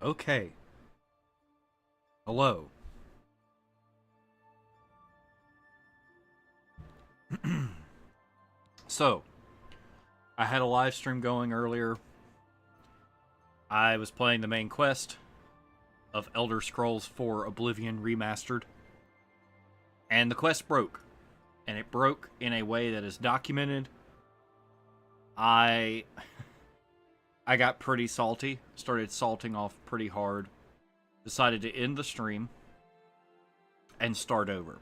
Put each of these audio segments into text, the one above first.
Okay. Hello. So, I had a live stream going earlier. I was playing the main quest of Elder Scrolls 4 Oblivion Remastered. And the quest broke. And it broke in a way that is documented. I got pretty salty. Started salting off pretty hard. Decided to end the stream and start over.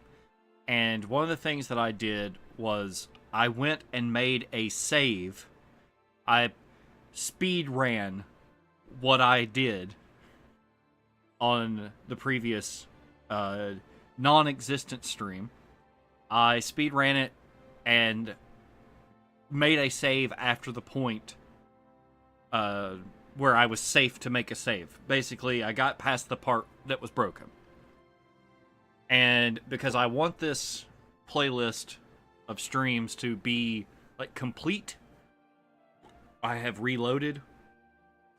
And one of the things that I did was I went and made a save. I speed ran what I did on the previous non-existent stream. I speed ran it and made a save after the point where I was safe to make a save. Basically, I got past the part that was broken. And because I want this playlist of streams to be like complete, I have reloaded.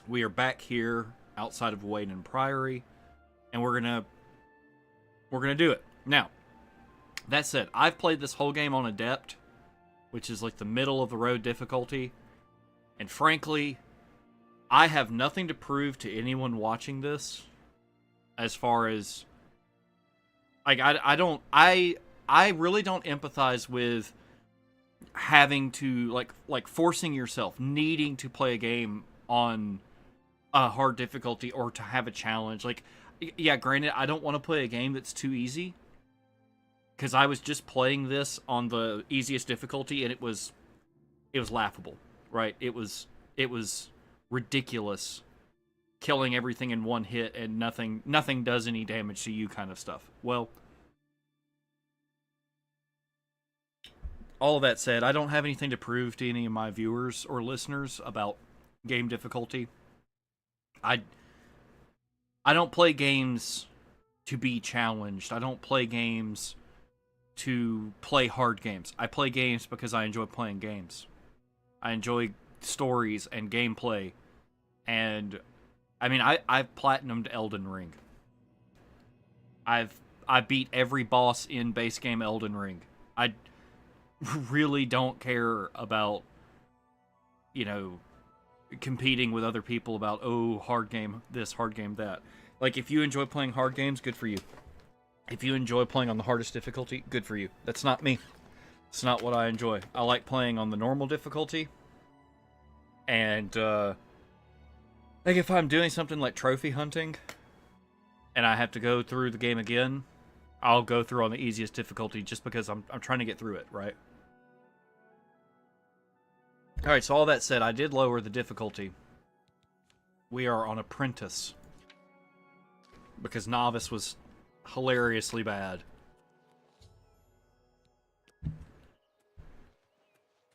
We are back here outside of Wayne Priory, and we're gonna do it. Now, that said, I've played this whole game on Adept, which is like the middle of the road difficulty, and frankly, I have nothing to prove to anyone watching this as far as like I really don't empathize with having to like forcing yourself, needing to play a game on a hard difficulty or to have a challenge. Like, yeah, granted, I don't want to play a game that's too easy, because I was just playing this on the easiest difficulty and it was laughable, right? It was ridiculous, killing everything in one hit and nothing does any damage to you kind of stuff. Well, all of that said, I don't have anything to prove to any of my viewers or listeners about game difficulty. I don't play games to be challenged. I don't play games to play hard games. I play games because I enjoy playing games. I enjoy stories and gameplay. And I mean, I've platinumed Elden Ring. I beat every boss in base game Elden Ring. I really don't care about, competing with other people about, oh, hard game this, hard game that. Like, if you enjoy playing hard games, good for you. If you enjoy playing on the hardest difficulty, good for you. That's not me. It's not what I enjoy. I like playing on the normal difficulty. And, like, if I'm doing something like trophy hunting, and I have to go through the game again, I'll go through on the easiest difficulty just because I'm trying to get through it, right? Alright, so all that said, I did lower the difficulty. We are on Apprentice. Because Novice was hilariously bad.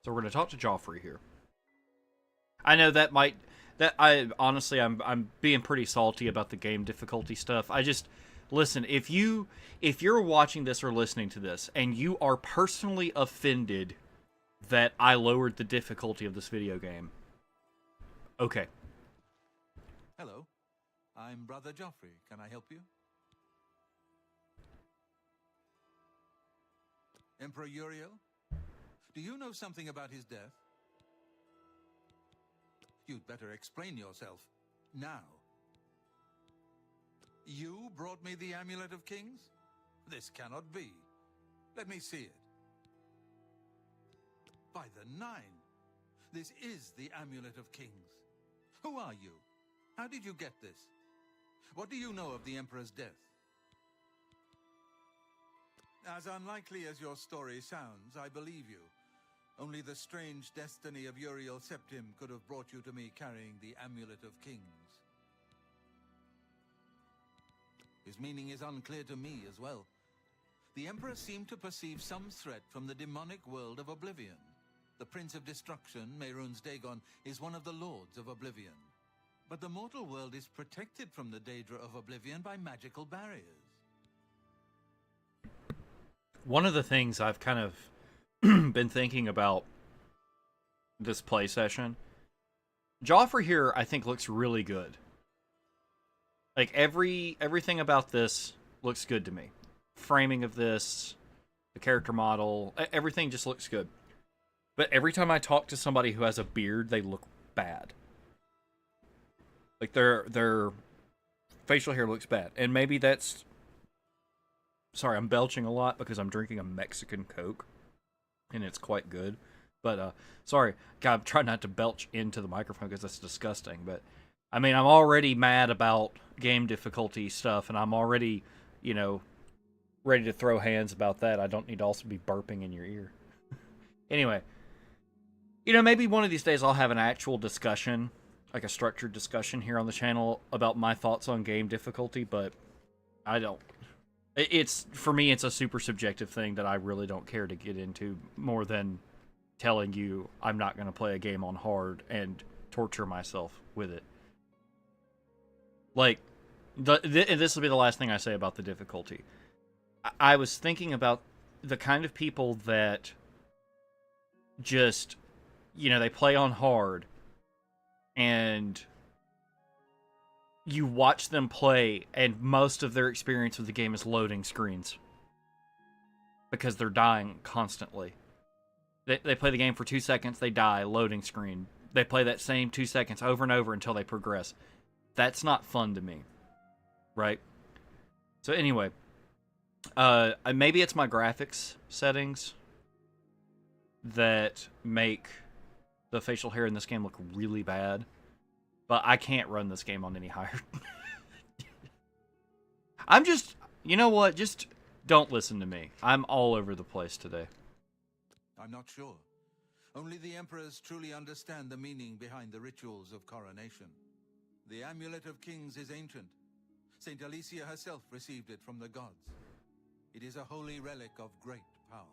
So we're going to talk to Joffrey here. I know that might... I'm being pretty salty about the game difficulty stuff. I just... Listen, if you're watching this or listening to this, and you are personally offended that I lowered the difficulty of this video game, okay. Hello, I'm Brother Joffrey. Can I help you? Emperor Uriel? Do you know something about his death? You'd better explain yourself. Now. You brought me the Amulet of Kings? This cannot be. Let me see it. By the Nine! This is the Amulet of Kings. Who are you? How did you get this? What do you know of the Emperor's death? As unlikely as your story sounds, I believe you. Only the strange destiny of Uriel Septim could have brought you to me carrying the Amulet of Kings. His meaning is unclear to me as well. The Emperor seemed to perceive some threat from the demonic world of Oblivion. The Prince of Destruction, Mehrunes Dagon, is one of the Lords of Oblivion. But the mortal world is protected from the Daedra of Oblivion by magical barriers. One of the things I've kind of been thinking about this play session, Joffrey here, I think, looks really good. Like everything about this looks good to me. Framing of this, the character model, everything just looks good. But every time I talk to somebody who has a beard, they look bad. Like their facial hair looks bad. And maybe that's, sorry, I'm belching a lot because I'm drinking a Mexican Coke and it's quite good. But sorry, God, I'm trying not to belch into the microphone because that's disgusting. But I mean, I'm already mad about game difficulty stuff, and I'm already, you know, ready to throw hands about that. I don't need to also be burping in your ear. Anyway, maybe one of these days I'll have an actual discussion, like a structured discussion here on the channel about my thoughts on game difficulty, but I don't. It's, for me, it's a super subjective thing that I really don't care to get into more than telling you I'm not going to play a game on hard and torture myself with it. Like, and this will be the last thing I say about the difficulty. I was thinking about the kind of people that just, they play on hard, and you watch them play, and most of their experience with the game is loading screens. Because they're dying constantly. They play the game for 2 seconds, they die, loading screen. They play that same 2 seconds over and over until they progress. That's not fun to me. Right? So anyway, maybe it's my graphics settings that make the facial hair in this game look really bad. But I can't run this game on any higher. I'm just, you know what? Just don't listen to me. I'm all over the place today. I'm not sure. Only the emperors truly understand the meaning behind the rituals of coronation. The Amulet of Kings is ancient. Saint Alicia herself received it from the gods. It is a holy relic of great power.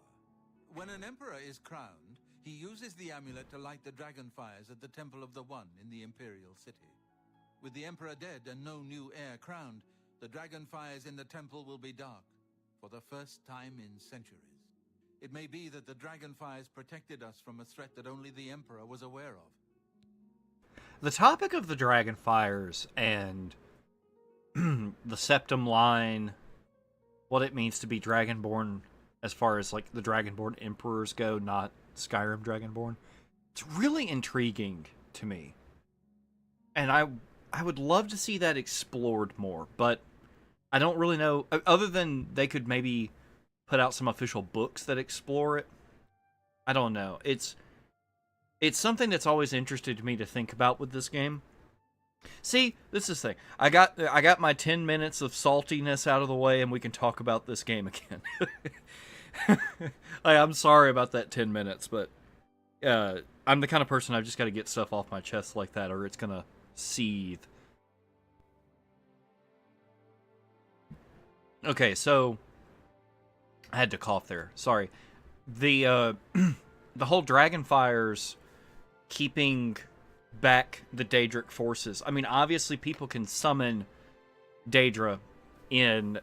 When an emperor is crowned, he uses the amulet to light the dragon fires at the Temple of the One in the imperial city. With the emperor dead and no new heir crowned, the dragon fires in the temple will be dark for the first time in centuries. It may be that the dragon fires protected us from a threat that only the emperor was aware of. The topic of the dragon fires and the septum line, what it means to be dragonborn as far as like the dragonborn emperors go, not Skyrim dragonborn, it's really intriguing to me. And I would love to see that explored more, but I don't really know, other than they could maybe put out some official books that explore it. I don't know. It's something that's always interested me to think about with this game. See, this is the thing. I got my 10 minutes of saltiness out of the way, and we can talk about this game again. I'm sorry about that 10 minutes, but I'm the kind of person I've just got to get stuff off my chest like that, or it's gonna seethe. Okay, so I had to cough there. Sorry. The the whole Dragonfires keeping back the Daedric forces. I mean, obviously people can summon Daedra in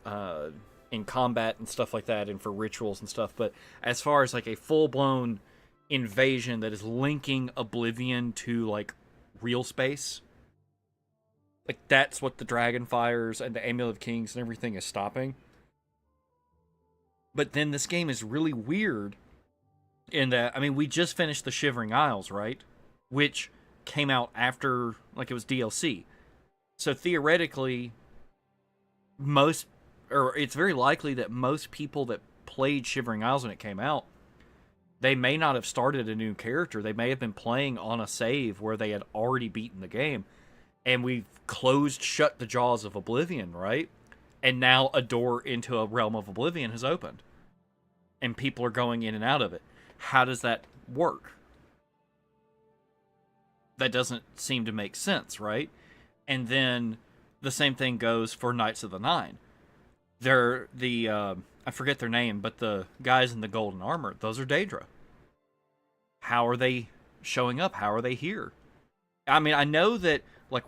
combat and stuff like that, and for rituals and stuff, but as far as like a full-blown invasion that is linking Oblivion to like real space, like that's what the Dragonfires and the Amulet of Kings and everything is stopping. But then this game is really weird in that, I mean, we just finished the Shivering Isles, right? Which came out after, like, it was DLC. So theoretically, it's very likely that most people that played Shivering Isles when it came out, they may not have started a new character. They may have been playing on a save where they had already beaten the game. And we've shut the jaws of Oblivion, right? And now a door into a realm of Oblivion has opened. And people are going in and out of it. How does that work? That doesn't seem to make sense, right? And then the same thing goes for Knights of the Nine. They're I forget their name, but the guys in the golden armor, those are Daedra. How are they showing up? How are they here? I mean, I know that, like,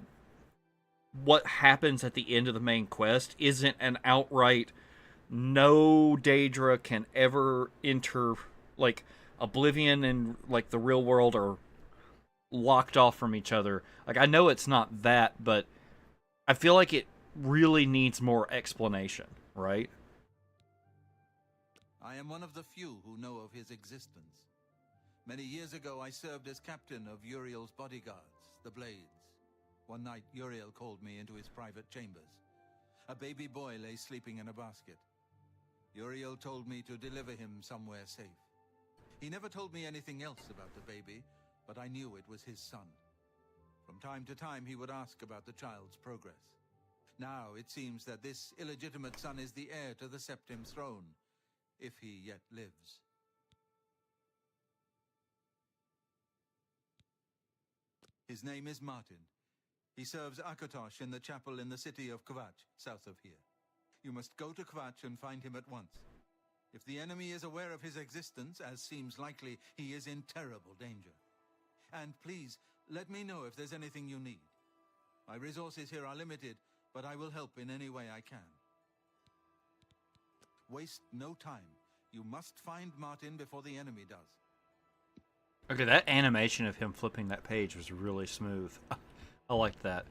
what happens at the end of the main quest isn't an outright no Daedra can ever enter, like, Oblivion and, like, the real world are locked off from each other. Like, I know it's not that, but I feel like it really needs more explanation, right? I am one of the few who know of his existence. Many years ago, I served as captain of Uriel's bodyguards, the Blades. One night, Uriel called me into his private chambers. A baby boy lay sleeping in a basket. Uriel told me to deliver him somewhere safe. He never told me anything else about the baby, but I knew it was his son. From time to time, he would ask about the child's progress. Now, it seems that this illegitimate son is the heir to the Septim's throne, if he yet lives. His name is Martin. He serves Akatosh in the chapel in the city of Kvatch, south of here. You must go to Kvatch and find him at once. If the enemy is aware of his existence, as seems likely, he is in terrible danger. And please, let me know if there's anything you need. My resources here are limited, but I will help in any way I can. Waste no time. You must find Martin before the enemy does. Okay, that animation of him flipping that page was really smooth. I liked that.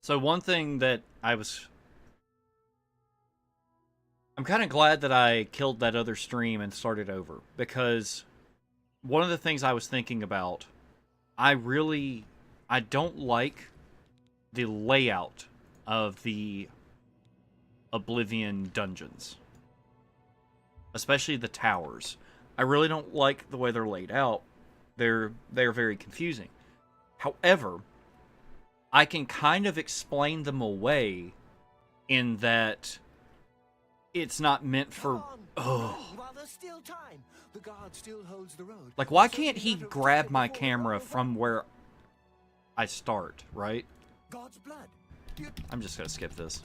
So one thing that I'm kind of glad that I killed that other stream and started over, because one of the things I was thinking about, I don't like the layout of the Oblivion dungeons. Especially the towers. I really don't like the way they're laid out. They're very confusing. However, I can kind of explain them away in that it's not meant for... While there's still time, the guard still holds the road. Like, why can't he grab my camera from where I start, right? God's blood. I'm just gonna skip this.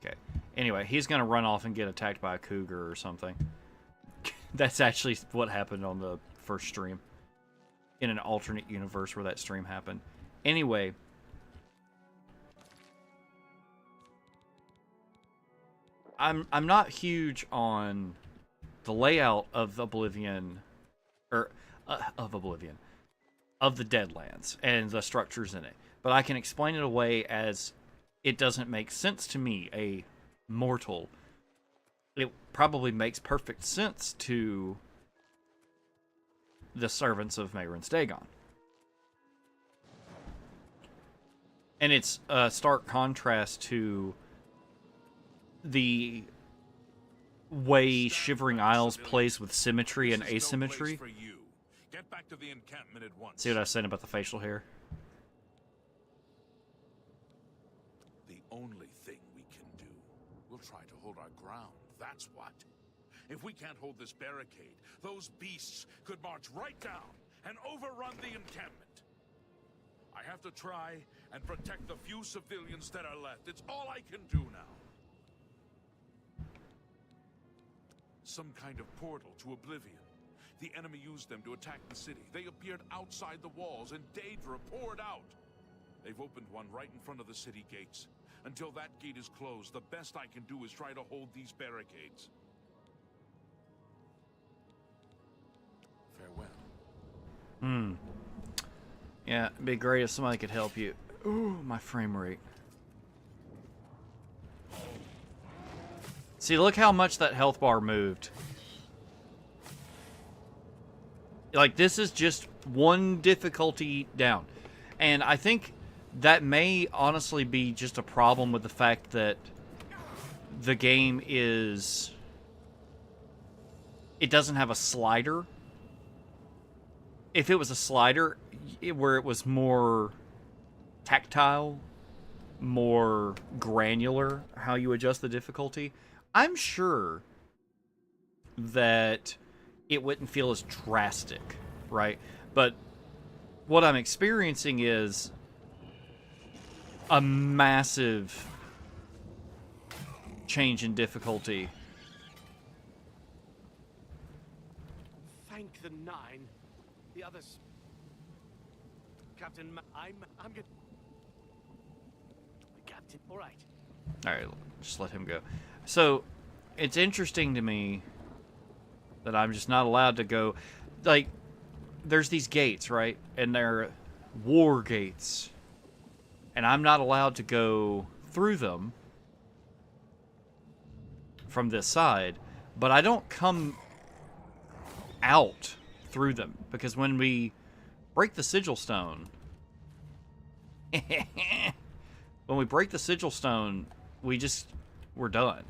Okay. Anyway, he's gonna run off and get attacked by a cougar or something. That's actually what happened on the first stream. In an alternate universe where that stream happened. Anyway. I'm not huge on the layout of Oblivion, of the Deadlands and the structures in it. But I can explain it away as it doesn't make sense to me, a mortal. It probably makes perfect sense to the servants of Mehrunes Dagon. And it's a stark contrast to the way Shivering Isles plays with symmetry and asymmetry. Get back to the encampment at once. See what I was saying about the facial hair? The only thing we can do, we'll try to hold our ground, that's what. If we can't hold this barricade, those beasts could march right down and overrun the encampment. I have to try and protect the few civilians that are left. It's all I can do now. Some kind of portal to Oblivion. The enemy used them to attack the city. They appeared outside the walls, and Daedra poured out. They've opened one right in front of the city gates. Until that gate is closed, the best I can do is try to hold these barricades. Farewell. Yeah, it'd be great if somebody could help you. Ooh, my frame rate. See, look how much that health bar moved. Like, this is just one difficulty down. And I think that may honestly be just a problem with the fact that the game is... It doesn't have a slider. If it was a slider where it was more tactile, more granular, how you adjust the difficulty, I'm sure that it wouldn't feel as drastic, right? But what I'm experiencing is a massive change in difficulty. Thank the Nine. The others. Captain, I'm good. Captain, all right. All right, just let him go. So, it's interesting to me that I'm just not allowed to go. Like, there's these gates, right? And they're war gates. And I'm not allowed to go through them from this side, but I don't come out through them, because when we break the sigil stone, when we break the sigil stone, we're done.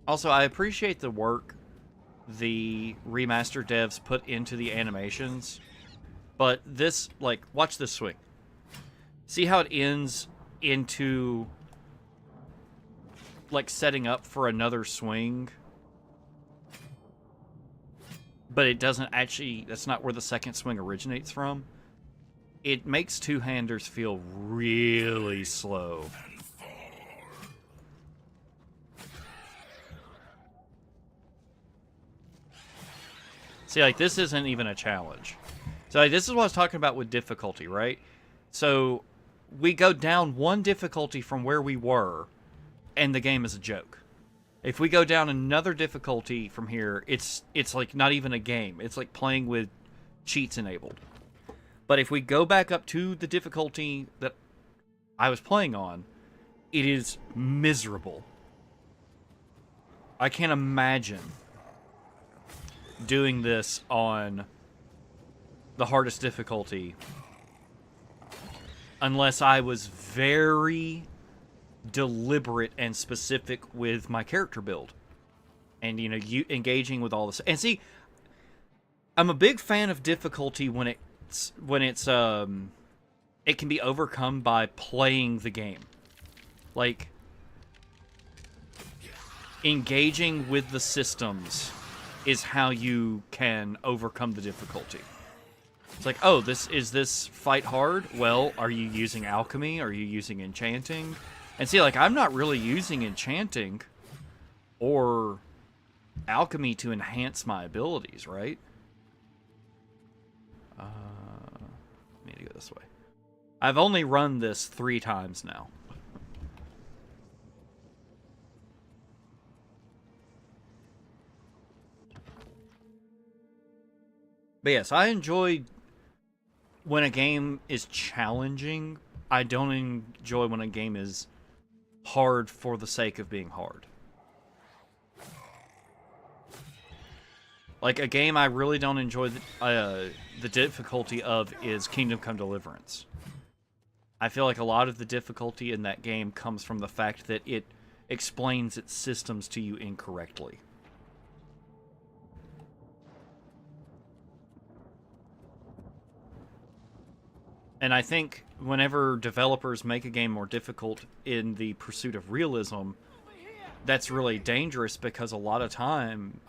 Also, I appreciate the work the remaster devs put into the animations, but this, like, watch this swing. See how it ends into, like, setting up for another swing? But it doesn't actually, that's not where the second swing originates from. It makes two-handers feel really slow. See, like, this isn't even a challenge. So, like, this is what I was talking about with difficulty, right? So, we go down one difficulty from where we were, and the game is a joke. If we go down another difficulty from here, it's like not even a game. It's like playing with cheats enabled. But if we go back up to the difficulty that I was playing on, it is miserable. I can't imagine doing this on the hardest difficulty unless I was very deliberate and specific with my character build, and you engaging with all this. And see, I'm a big fan of difficulty when it can be overcome by playing the game. Like, engaging with the systems is how you can overcome the difficulty. It's like, oh, is this fight hard? Well, are you using alchemy? Are you using enchanting? And see, like, I'm not really using enchanting or alchemy to enhance my abilities, right? I need to go this way. I've only run this 3 times now. But yes, I enjoy when a game is challenging. I don't enjoy when a game is hard for the sake of being hard. Like, a game I really don't enjoy the difficulty of is Kingdom Come Deliverance. I feel like a lot of the difficulty in that game comes from the fact that it explains its systems to you incorrectly. And I think whenever developers make a game more difficult in the pursuit of realism, that's really dangerous, because a lot of the time...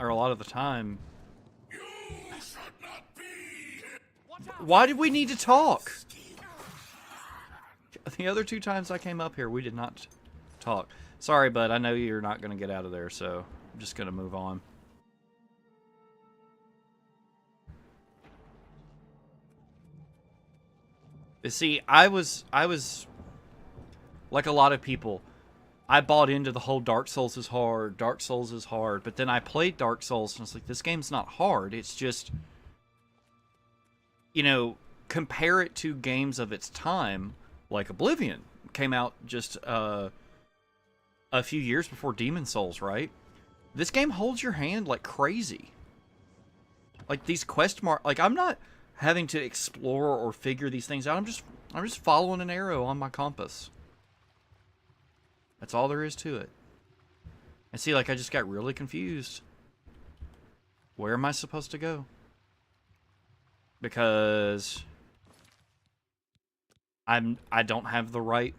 You should not be. Why did we need to talk? The other 2 times I came up here, we did not talk. Sorry, bud, I know you're not going to get out of there, so I'm just going to move on. See, I was like a lot of people. I bought into the whole Dark Souls is hard, but then I played Dark Souls and I was like, this game's not hard. It's just, compare it to games of its time, like Oblivion came out just a few years before Demon's Souls, right? This game holds your hand like crazy. Like, these like, I'm not having to explore or figure these things out. I'm just following an arrow on my compass. That's all there is to it. And see, like, I just got really confused. Where am I supposed to go? Because I don't have the right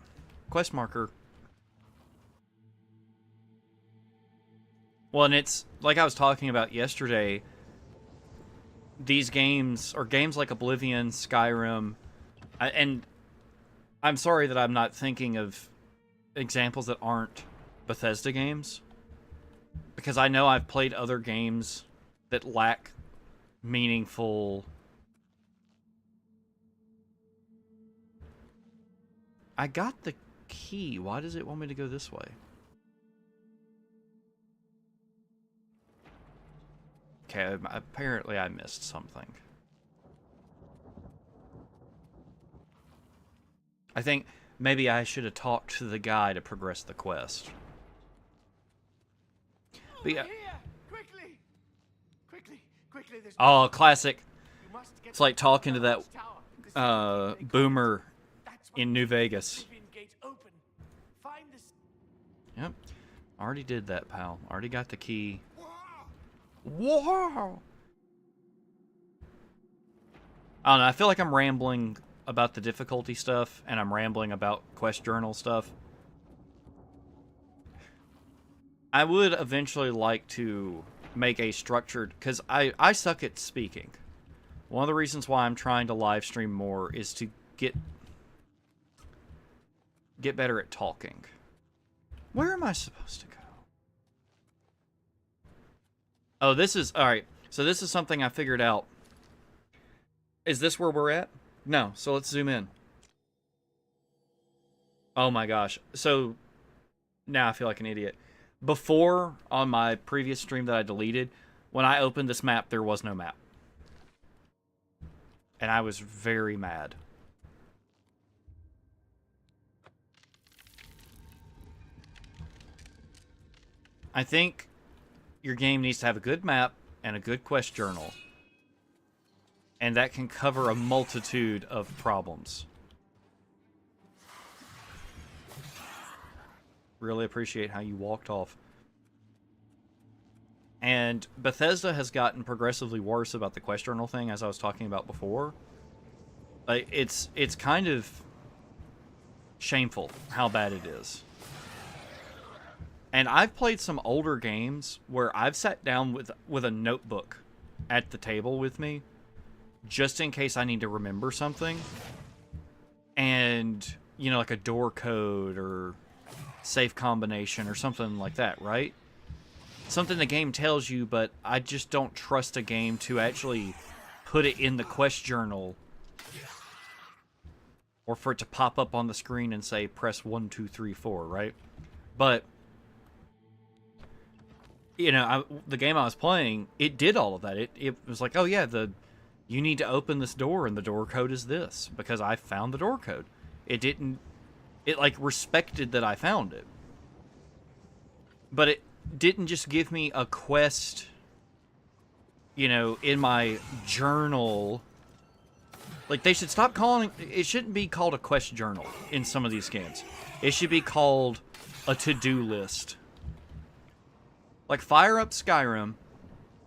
quest marker. Well, and it's like I was talking about yesterday. These games, or games like Oblivion, Skyrim, and I'm sorry that I'm not thinking of examples that aren't Bethesda games, because I know I've played other games that lack meaningful... I got the key. Why does it want me to go this way? Okay, apparently I missed something. I think maybe I should have talked to the guy to progress the quest. But yeah. Here! Quickly! Quickly! Quickly! There's Oh, classic. You must get It's like to talking the to that watchtower. This is the gate they boomer That's what in New Vegas. Oblivion gate open. Find this. Yep. Already did that, pal. Already got the key. Whoa! I don't know. I feel like I'm rambling about the difficulty stuff, and I'm rambling about quest journal stuff. I would eventually like to make a structured... Because I suck at speaking. One of the reasons why I'm trying to live stream more is to get better at talking. Where am I supposed to go? Oh, this is... Alright, so this is something I figured out. Is this where we're at? No, so let's zoom in. Oh my gosh. So, now I feel like an idiot. Before, on my previous stream that I deleted, when I opened this map, there was no map. And I was very mad. I think your game needs to have a good map and a good quest journal. And that can cover a multitude of problems. Really appreciate how you walked off. And Bethesda has gotten progressively worse about the quest journal thing, as I was talking about before. It's kind of shameful how bad it is. And I've played some older games where I've sat down with a notebook at the table with me, just in case I need to remember something. And, you know, like a door code or safe combination or something like that, right? Something the game tells you, but I just don't trust a game to actually put it in the quest journal, or for it to pop up on the screen and say press 1, 2, 3, 4, right? But you know, the game I was playing, it did all of that. It was like, oh yeah, you need to open this door and the door code is this, because I found the door code. It like respected that I found it. But it didn't just give me a quest, you know, in my journal. Like, they should stop calling... It shouldn't be called a quest journal in some of these games. It should be called a to-do list. Like, fire up Skyrim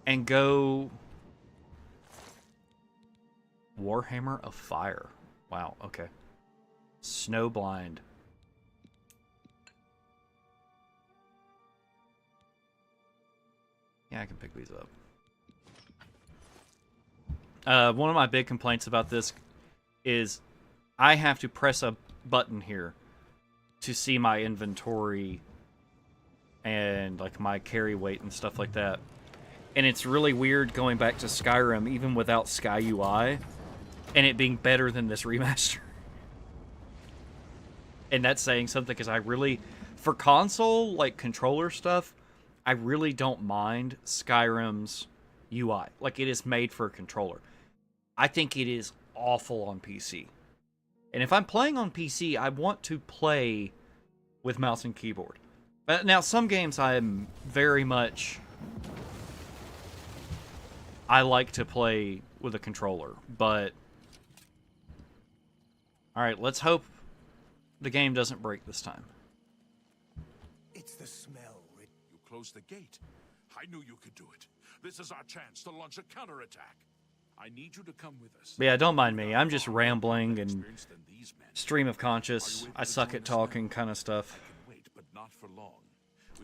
and go... Warhammer of Fire. Wow, okay. Snowblind. Yeah, I can pick these up. One of my big complaints about this is I have to press a button here to see my inventory and like my carry weight and stuff like that. And it's really weird going back to Skyrim even without Sky UI and it being better than this remaster. And that's saying something, because I really, for console, like controller stuff, I really don't mind Skyrim's UI. Like, it is made for a controller. I think it is awful on PC. And if I'm playing on PC, I want to play with mouse and keyboard. Now, some games I am very much... I like to play with a controller, but... Alright, let's hope the game doesn't break this time. It's the smell. You closed the gate. I knew you could do it. This is our chance to launch a counterattack. I need you to come with us. But yeah, don't mind me. I'm just rambling and stream of conscious. I suck at talking kind of stuff. Wait, but not for long.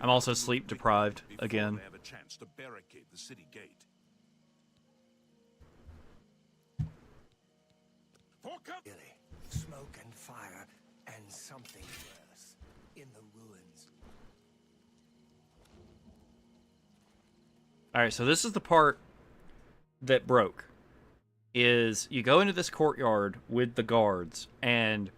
I'm also sleep deprived again. They have a chance to barricade the city gate. Really, smoke and fire and something worse in the ruins. Alright, so this is the part that broke. Is you go into this courtyard with the guards, and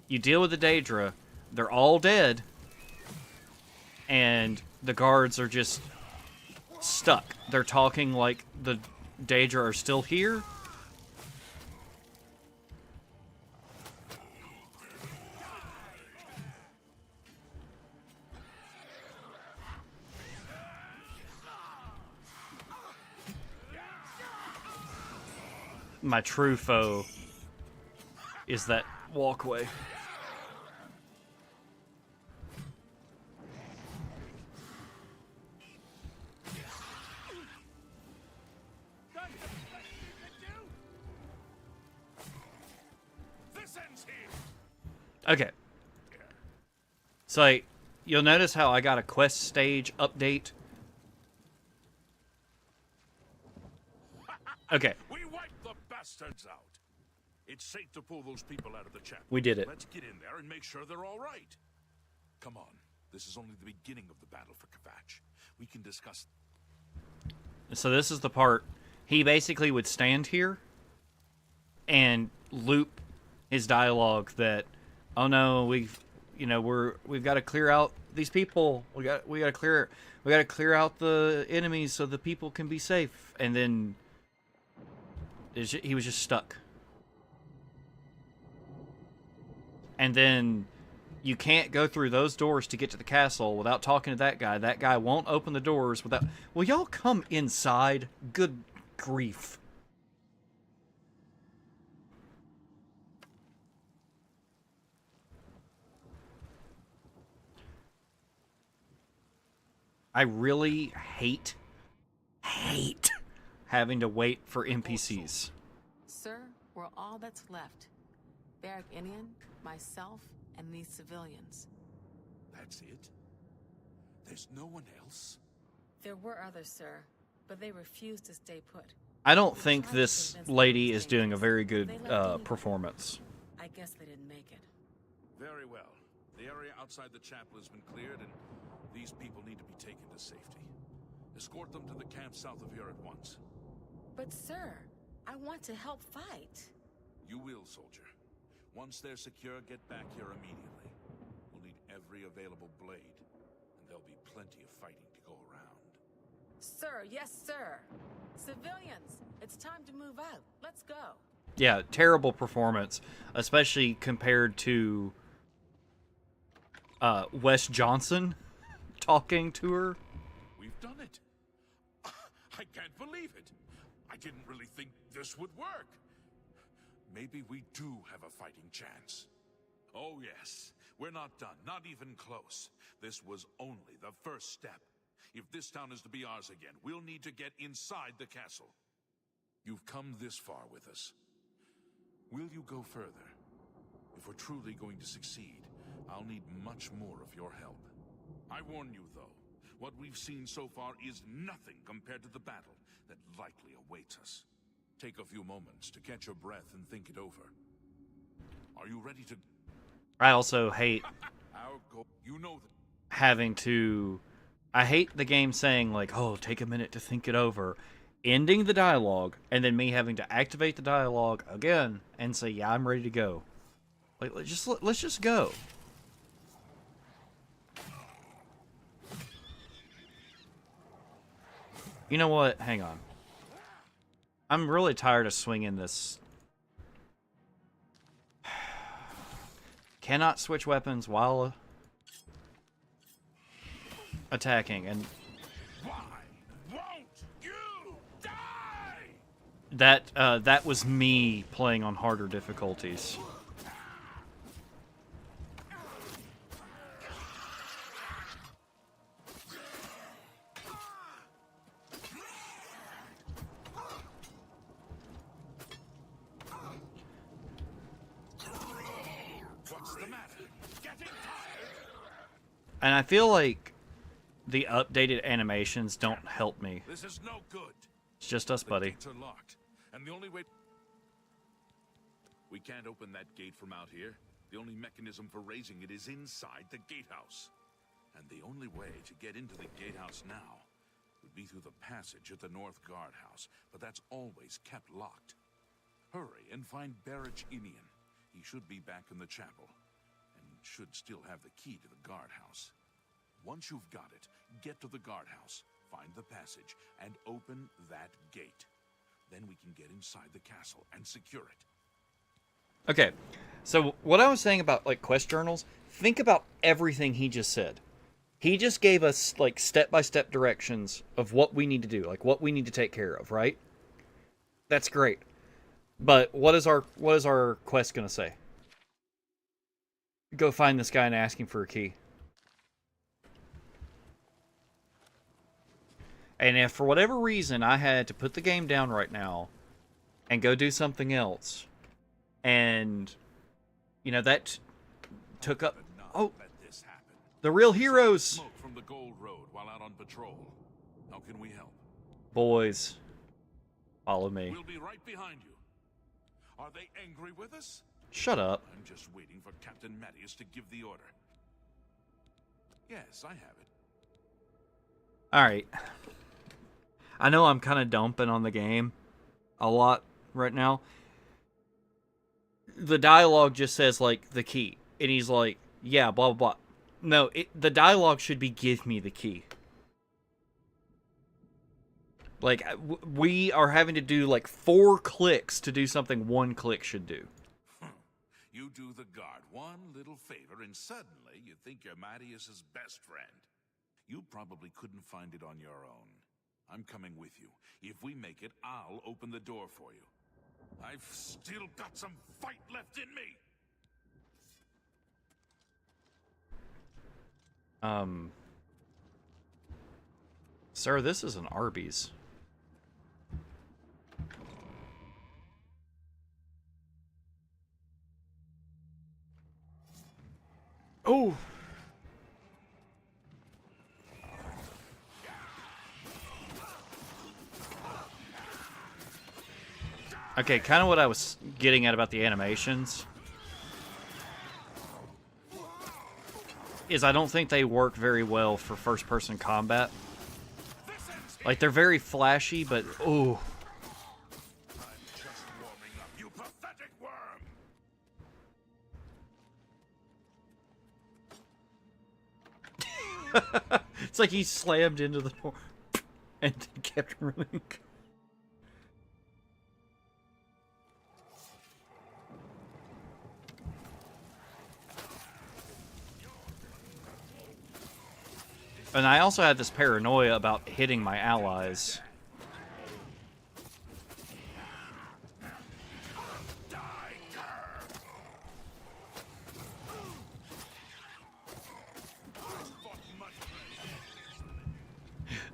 you deal with the Daedra. They're all dead. and the guards are just stuck. They're talking like the Daedra are still here. My true foe is that walkway. Okay. So you'll notice how I got a quest stage update. Okay. We wiped the bastards out. It's safe to pull those people out of the chapel. We did it. Let's get in there and make sure they're all right. Come on. This is only the beginning of the battle for Kvatch. We can discuss. So this is the part. He basically would stand here and loop his dialogue that, oh no, we've got to clear out these people. We got to clear out the enemies so the people can be safe. And then he was just stuck. And then you can't go through those doors to get to the castle without talking to that guy. That guy won't open the doors without... Will y'all come inside? Good grief. I really hate having to wait for NPCs. Sir, we're all that's left. Barrack Inian, myself, and these civilians. That's it? There's no one else? There were others, sir, but they refused to stay put. I don't think this lady is doing a very good performance. I guess they didn't make it. Very well. The area outside the chapel has been cleared, and these people need to be taken to safety. Escort them to the camp south of here at once. But sir, I want to help fight. You will, soldier. Once they're secure, get back here immediately. We'll need every available blade, and there'll be plenty of fighting to go around. Sir, yes, sir. Civilians, it's time to move out. Let's go. Yeah, terrible performance, especially compared to Wes Johnson talking to her. We've done it. I can't believe it. I didn't really think this would work. Maybe we do have a fighting chance. Oh yes, we're not done, not even close. This was only the first step. If this town is to be ours again, we'll need to get inside the castle. You've come this far with us. Will you go further? If we're truly going to succeed, I'll need much more of your help. I warn you, though, what we've seen so far is nothing compared to the battle that likely awaits us. Take a few moments to catch your breath and think it over. Are you ready to... I also hate You know that... having to... I hate the game saying, like, oh, take a minute to think it over. Ending the dialogue, and then me having to activate the dialogue again and say, yeah, I'm ready to go. Like, let's just go. You know what? Hang on. I'm really tired of swinging this. Cannot switch weapons while attacking, and Why won't you die? that was me playing on harder difficulties. What's the matter? Getting tired? And I feel like the updated animations don't help me. This is no good. It's just us, buddy. The gates are locked, and the only way... We can't open that gate from out here. The only mechanism for raising it is inside the gatehouse. And the only way to get into the gatehouse now would be through the passage at the North Guardhouse, but that's always kept locked. Hurry and find Barrack Inian. He should be back in the chapel, and should still have the key to the guardhouse. Once you've got it, get to the guardhouse, find the passage, and open that gate. Then we can get inside the castle and secure it. Okay, so what I was saying about like quest journals, think about everything he just said. He just gave us like step-by-step directions of what we need to do, like what we need to take care of, right? That's great. But what is our quest gonna say? Go find this guy and ask him for a key. And if for whatever reason I had to put the game down right now and go do something else, and you know that took up the real heroes. Smoke from the Gold Road while out on patrol. How can we help? Boys, follow me. We'll be right behind you. Are they angry with us? Shut up. I'm just waiting for Captain Mattias to give the order. Yes, I have it. Alright. I know I'm kind of dumping on the game a lot right now. The dialogue just says, like, the key. And he's like, yeah, blah, blah, blah. No, the dialogue should be, give me the key. Like, we are having to do, like, 4 clicks to do something 1 click should do. You do the guard one little favor, and suddenly you think you're Mattias's best friend. You probably couldn't find it on your own. I'm coming with you. If we make it, I'll open the door for you. I've still got some fight left in me. Sir, this is an Arby's. Oh! Okay, kind of what I was getting at about the animations is I don't think they work very well for first-person combat. Like, they're very flashy, but, ooh. I'm just warming up, you pathetic worm! It's like he slammed into the door and kept running. And I also had this paranoia about hitting my allies.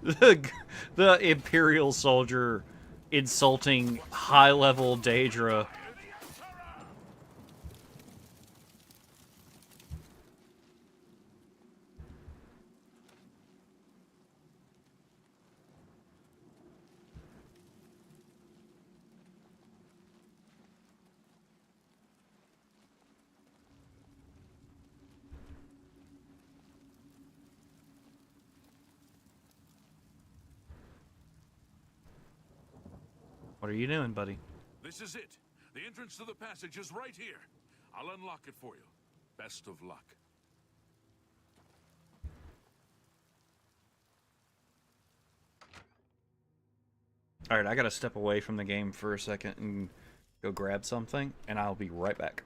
The Imperial soldier insulting high-level Daedra. What are you doing, buddy? This is it. The entrance to the passage is right here. I'll unlock it for you. Best of luck. Alright, I gotta step away from the game for a second and go grab something, and I'll be right back.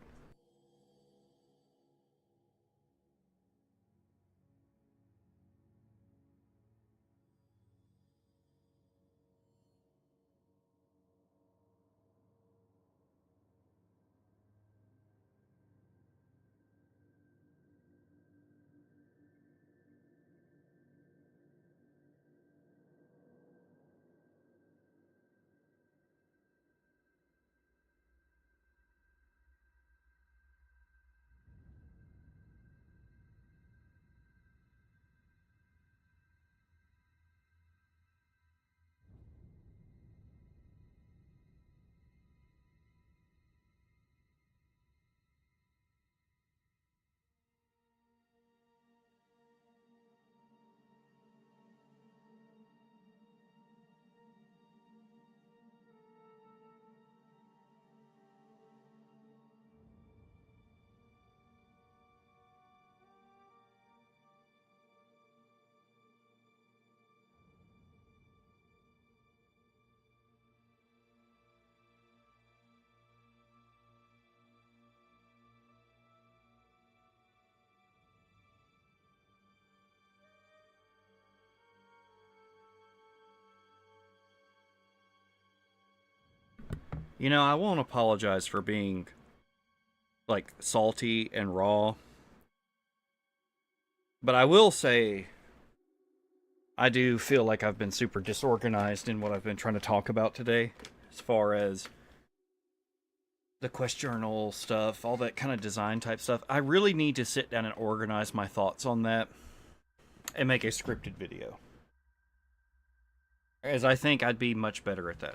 You know, I won't apologize for being, like, salty and raw. But I will say, I do feel like I've been super disorganized in what I've been trying to talk about today. As far as the quest journal stuff, all that kind of design type stuff. I really need to sit down and organize my thoughts on that and make a scripted video. As I think I'd be much better at that.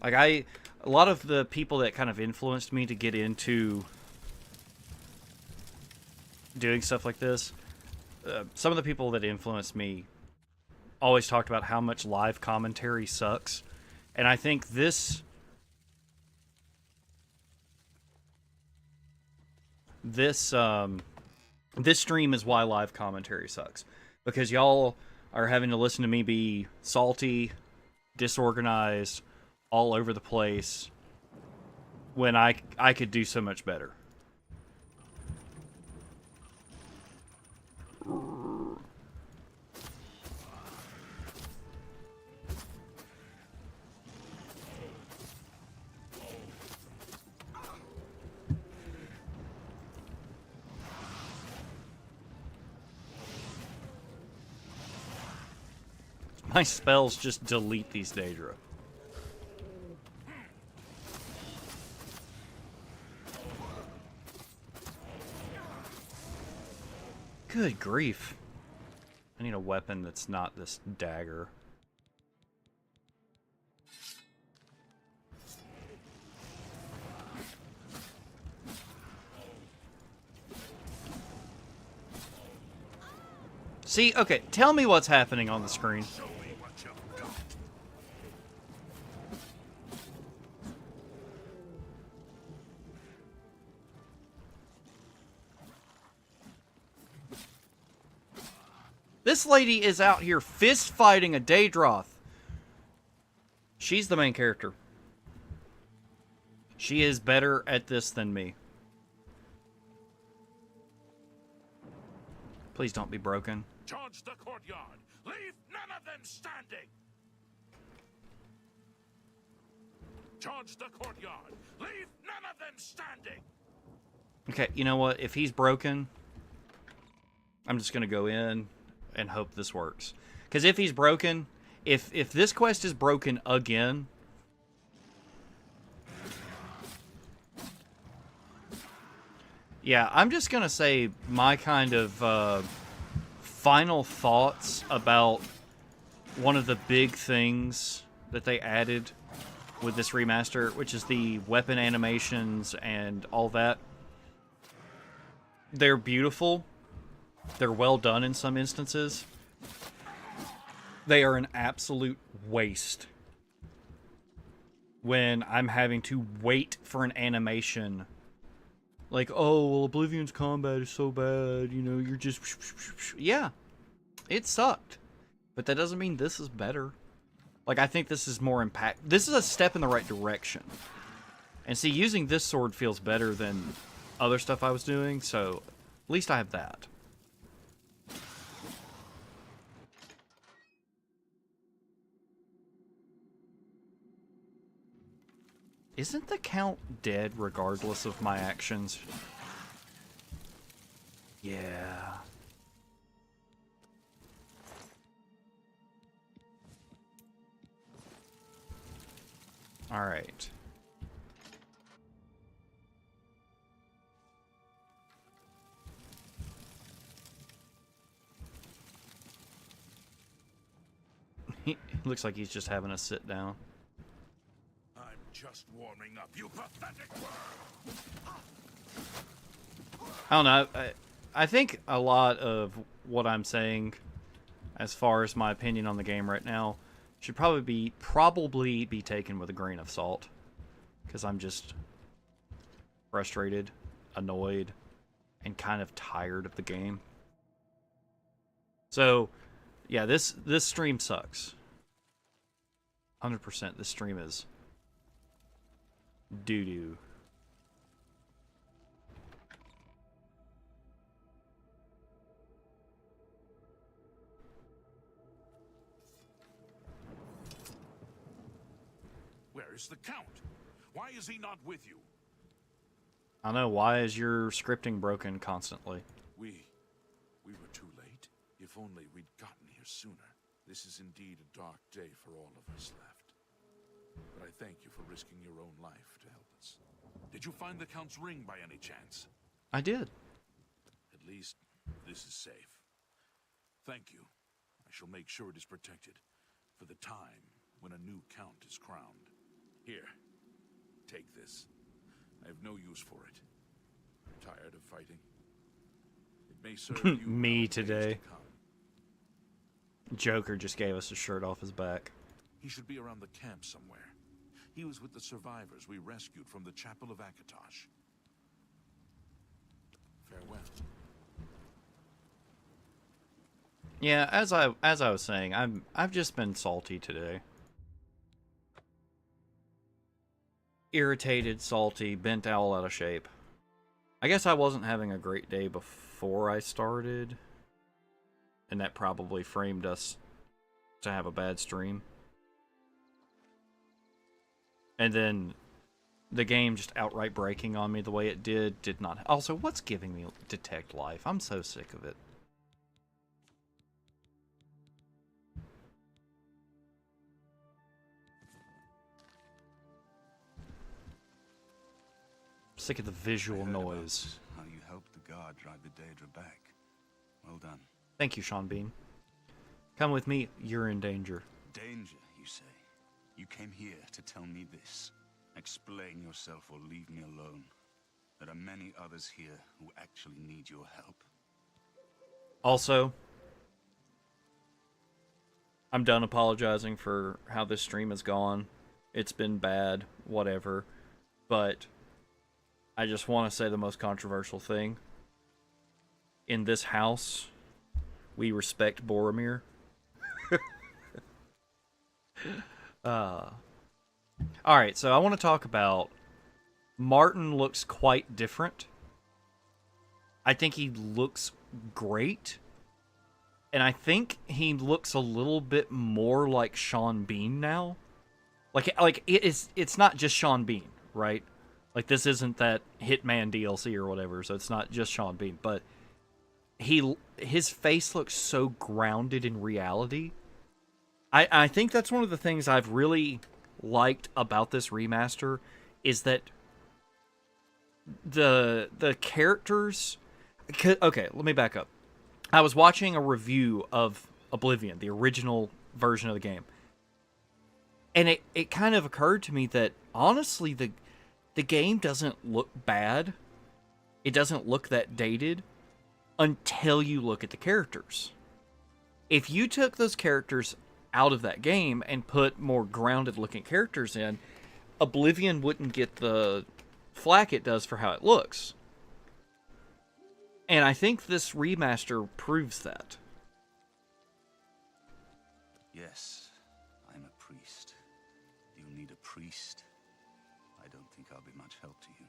Like, a lot of the people that kind of influenced me to get into doing stuff like this, some of the people that influenced me always talked about how much live commentary sucks. And I think this stream is why live commentary sucks. Because y'all are having to listen to me be salty, disorganized, all over the place, when I could do so much better. My spells just delete these Daedra. Good grief. I need a weapon that's not this dagger. See, okay, tell me what's happening on the screen. Show me what you've got. This lady is out here fist fighting a Daedroth. She's the main character. She is better at this than me. Please don't be broken. Charge the courtyard. Leave none of them standing. Charge the courtyard. Leave none of them standing. Okay, you know what? If he's broken, I'm just going to go in and hope this works. Because if he's broken, if this quest is broken again, yeah, I'm just going to say my kind of final thoughts about one of the big things that they added with this remaster, which is the weapon animations and all that. They're beautiful. They're well done in some instances. They are an absolute waste when I'm having to wait for an animation. Like, oh, well, Oblivion's combat is so bad, you know, you're just... Yeah, it sucked. But that doesn't mean this is better. Like, I think this is more impact. This is a step in the right direction. And see, using this sword feels better than other stuff I was doing, so at least I have that. Isn't the Count dead regardless of my actions? Yeah. Alright. He looks like he's just having a sit down. I'm just warming up, you pathetic worm. I don't know. I think a lot of what I'm saying, as far as my opinion on the game right now, should probably be taken with a grain of salt, because I'm just frustrated, annoyed, and kind of tired of the game. So, yeah, this stream sucks. 100%. This stream is doo-doo. Where is the Count? Why is he not with you? I don't know, why is your scripting broken constantly? We were too late. If only we'd gotten here sooner. This is indeed a dark day for all of us left. But I thank you for risking your own life to help us. Did you find the Count's ring by any chance? I did. At least this is safe. Thank you. I shall make sure it is protected for the time when a new Count is crowned. Here, take this. I have no use for it. Tired of fighting? It may serve you well Me in days today. to come. Joker just gave us a shirt off his back. He should be around the camp somewhere. He was with the survivors we rescued from the Chapel of Akatosh. Farewell. Yeah, as I was saying, I've just been salty today. Irritated, salty, bent all out of shape. I guess I wasn't having a great day before I started, and that probably framed us to have a bad stream. And then the game just outright breaking on me the way it did not. Also, what's giving me Detect Life? I'm so sick of it. Sick of the visual noise. How you helped the guard drive the Daedra back. Well done. Thank you, Sean Bean. Come with me, you're in danger. Danger, you say? You came here to tell me this. Explain yourself or leave me alone. There are many others here who actually need your help. Also, I'm done apologizing for how this stream has gone. It's been bad, whatever. But I just want to say the most controversial thing. In this house, we respect Boromir. Alright, so I want to talk about Martin looks quite different. I think he looks great. And I think he looks a little bit more like Sean Bean now. Like it's not just Sean Bean, right? Like, this isn't that Hitman DLC or whatever, so it's not just Sean Bean, but his face looks so grounded in reality. I think that's one of the things I've really liked about this remaster, is that the characters... Okay, let me back up. I was watching a review of Oblivion, the original version of the game, and it kind of occurred to me that, honestly, the game doesn't look bad. It doesn't look that dated until you look at the characters. If you took those characters out of that game and put more grounded looking characters in, Oblivion wouldn't get the flack it does for how it looks. And I think this remaster proves that. Yes, I'm a priest. You'll need a priest. I don't think I'll be much help to you.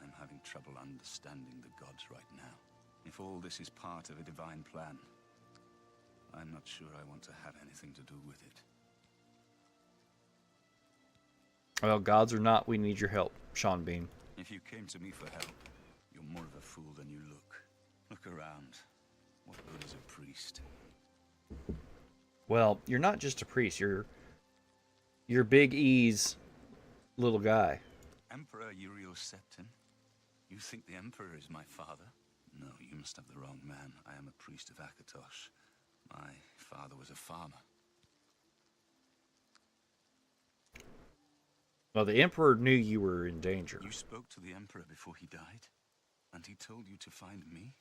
I'm having trouble understanding the gods right now. If all this is part of a divine plan, I'm not sure I want to have anything to do with it. Well, gods or not, we need your help, Sean Bean. If you came to me for help, you're more of a fool than you look. Look around. What good is a priest? Well, you're not just a priest. You're Big E's little guy. Emperor Uriel Septim? You think the Emperor is my father? No, you must have the wrong man. I am a priest of Akatosh. My father was a farmer. Well, the Emperor knew you were in danger. You spoke to the Emperor before he died? And he told you to find me?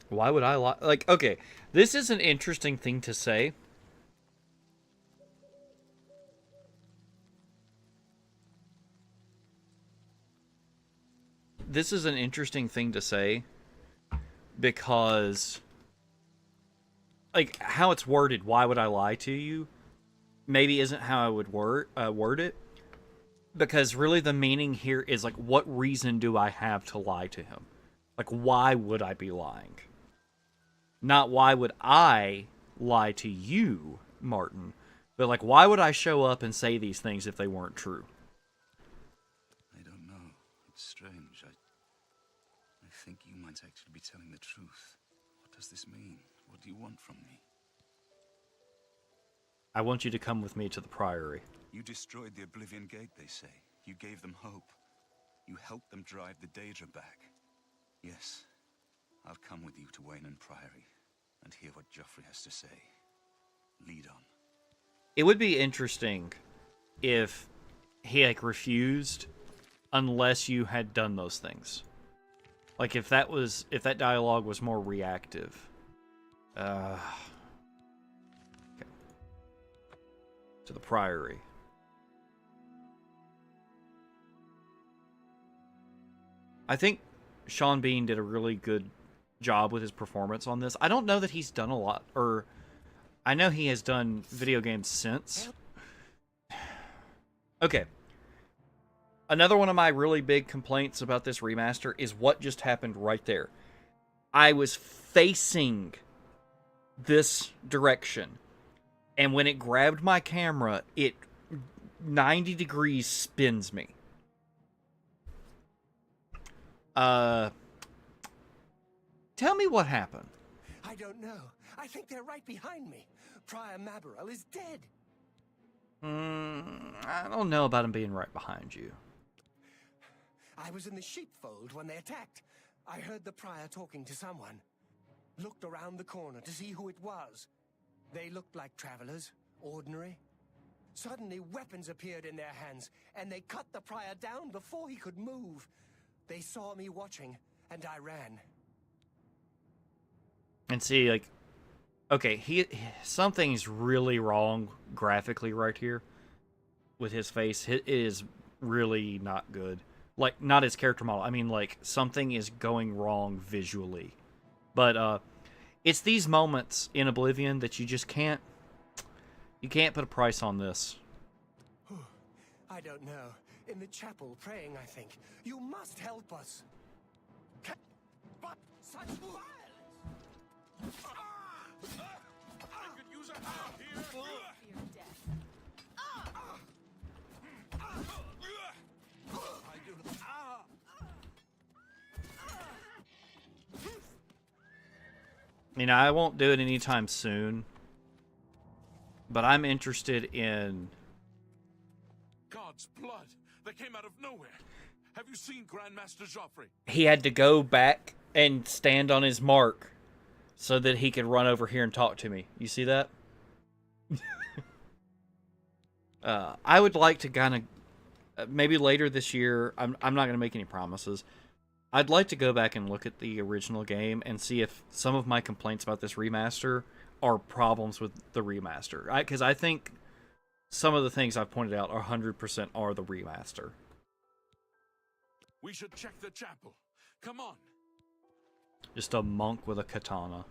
Why would I lie? Like, okay, this is an interesting thing to say. This is an interesting thing to say because, like, how it's worded, why would I lie to you, maybe isn't how I would word it. Because really the meaning here is, like, what reason do I have to lie to him? Like, why would I be lying? Not why would I lie to you, Martin, But, like, why would I show up and say these things if they weren't true? I don't know. It's strange. I think you might actually be telling the truth. What does this mean? What do you want from me? I want you to come with me to the Priory. You destroyed the Oblivion Gate, they say. You gave them hope. You helped them drive the Daedra back. Yes, I'll come with you to Wayne Priory and hear what Joffrey has to say. Lead on. It would be interesting if he, like, refused unless you had done those things. Like, if that dialogue was more reactive. Okay. To the Priory. I think Sean Bean did a really good job with his performance on this. I don't know that he's done a lot, or I know he has done video games since. Okay. Another one of my really big complaints about this remaster is what just happened right there. I was facing this direction, and when it grabbed my camera, it 90 degrees spins me. Tell me what happened. I don't know. I think they're right behind me. Prior Maborel is dead. I don't know about him being right behind you. I was in the sheepfold when they attacked. I heard the prior talking to someone. Looked around the corner to see who it was. They looked like travelers, ordinary. Suddenly, weapons appeared in their hands, and they cut the prior down before he could move. They saw me watching, and I ran. And see, like, okay, something's really wrong graphically right here with his face. It is really not good. Like, not his character model. I mean, like, something is going wrong visually. But, it's these moments in Oblivion that you just can't... You can't put a price on this. I don't know. In the chapel, praying, I think. You must help us. But such violence! I could use a hand here. Fear death. I do. You know, I won't do it anytime soon. But I'm interested in... God's blood that came out of nowhere. Have you seen Grandmaster Joffrey? He had to go back and stand on his mark so that he could run over here and talk to me. You see that? I would like to kind of... maybe later this year, I'm not going to make any promises. I'd like to go back and look at the original game and see if some of my complaints about this remaster are problems with the remaster. Because I think some of the things I've pointed out 100% are the remaster. We should check the chapel. Come on. Just a monk with a katana.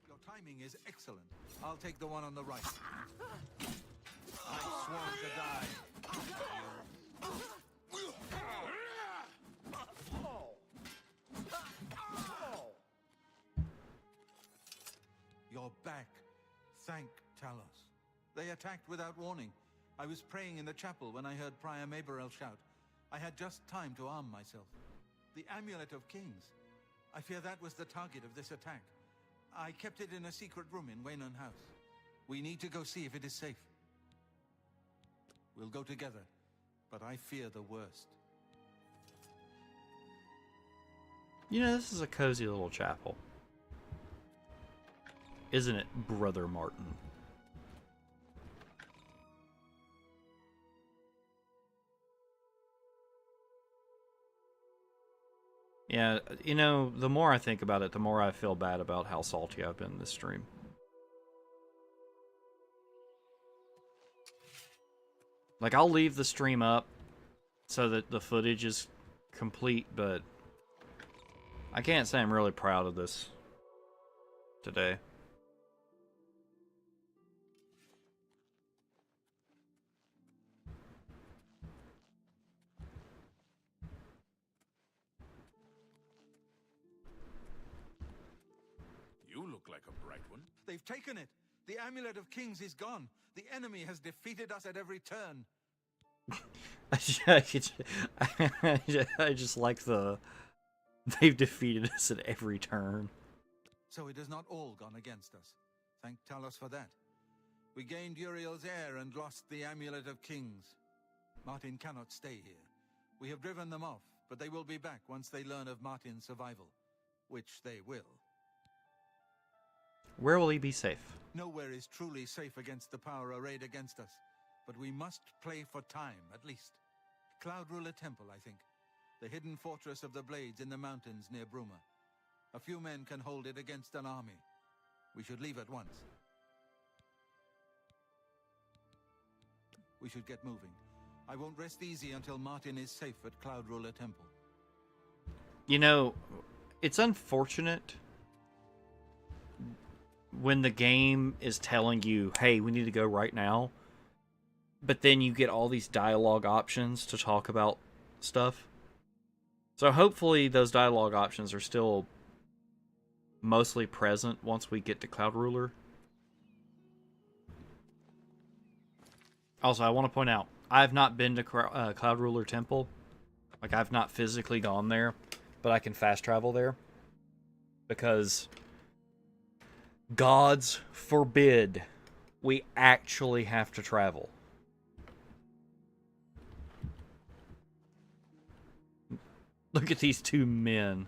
Your timing is excellent. I'll take the one on the right. I sworn to die. You're back. Thank Talos. They attacked without warning. I was praying in the chapel when I heard Prior Maborel shout. I had just time to arm myself. The Amulet of Kings. I fear that was the target of this attack. I kept it in a secret room in Waynon House. We need to go see if it is safe. We'll go together, but I fear the worst. You know, this is a cozy little chapel. Isn't it, Brother Martin? Yeah, you know, the more I think about it, the more I feel bad about how salty I've been this stream. Like, I'll leave the stream up so that the footage is complete, but I can't say I'm really proud of this today. like a bright one. They've taken it. The Amulet of Kings is gone. The enemy has defeated us at every turn. I just like the... They've defeated us at every turn. So it has not all gone against us. Thank Talos for that. We gained Uriel's heir and lost the Amulet of Kings. Martin cannot stay here. We have driven them off, but they will be back once they learn of Martin's survival. Which they will. Where will he be safe? Nowhere is truly safe against the power arrayed against us. But we must play for time, at least. Cloud Ruler Temple, I think. The hidden fortress of the Blades in the mountains near Bruma. A few men can hold it against an army. We should leave at once. We should get moving. I won't rest easy until Martin is safe at Cloud Ruler Temple. You know, it's unfortunate when the game is telling you, hey, we need to go right now, but then you get all these dialogue options to talk about stuff. So hopefully those dialogue options are still mostly present once we get to Cloud Ruler. Also, I want to point out, I've not been to Cloud Ruler Temple. Like, I've not physically gone there, but I can fast travel there. Because, gods forbid, we actually have to travel. Look at these two men.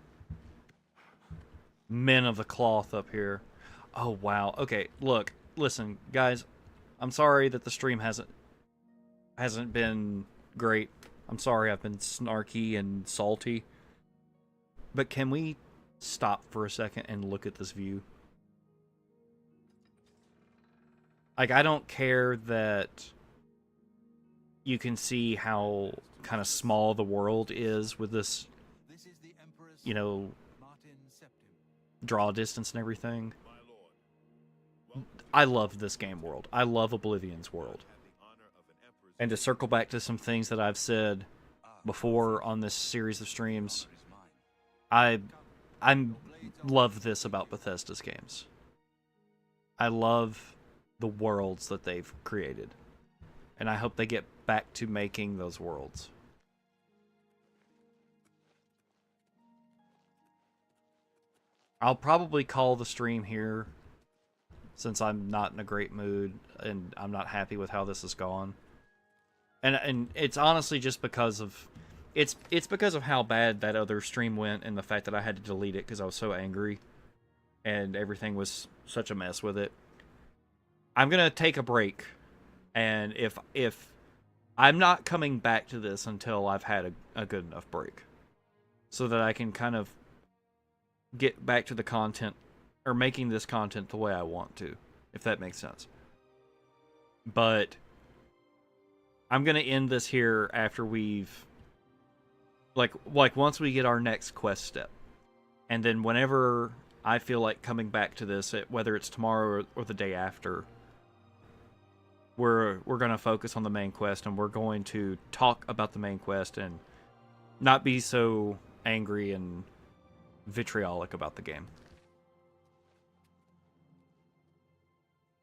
Men of the cloth up here. Oh, wow. Okay, look. Listen, guys. I'm sorry that the stream hasn't been great. I'm sorry I've been snarky and salty. But can we stop for a second and look at this view? Like, I don't care that you can see how kind of small the world is with this, you know, draw distance and everything. I love this game world. I love Oblivion's world. And to circle back to some things that I've said before on this series of streams, I love this about Bethesda's games. I love the worlds that they've created. And I hope they get back to making those worlds. I'll probably call the stream here, since I'm not in a great mood and I'm not happy with how this has gone. And it's honestly just because of it's because of how bad that other stream went and the fact that I had to delete it because I was so angry and everything was such a mess with it. I'm gonna take a break, and if I'm not coming back to this until I've had a good enough break, so that I can kind of get back to the content, or making this content the way I want to, if that makes sense. But I'm gonna end this here after we've like once we get our next quest step, and then whenever I feel like coming back to this, whether it's tomorrow or the day after, we're gonna focus on the main quest, and we're going to talk about the main quest and not be so angry and vitriolic about the game.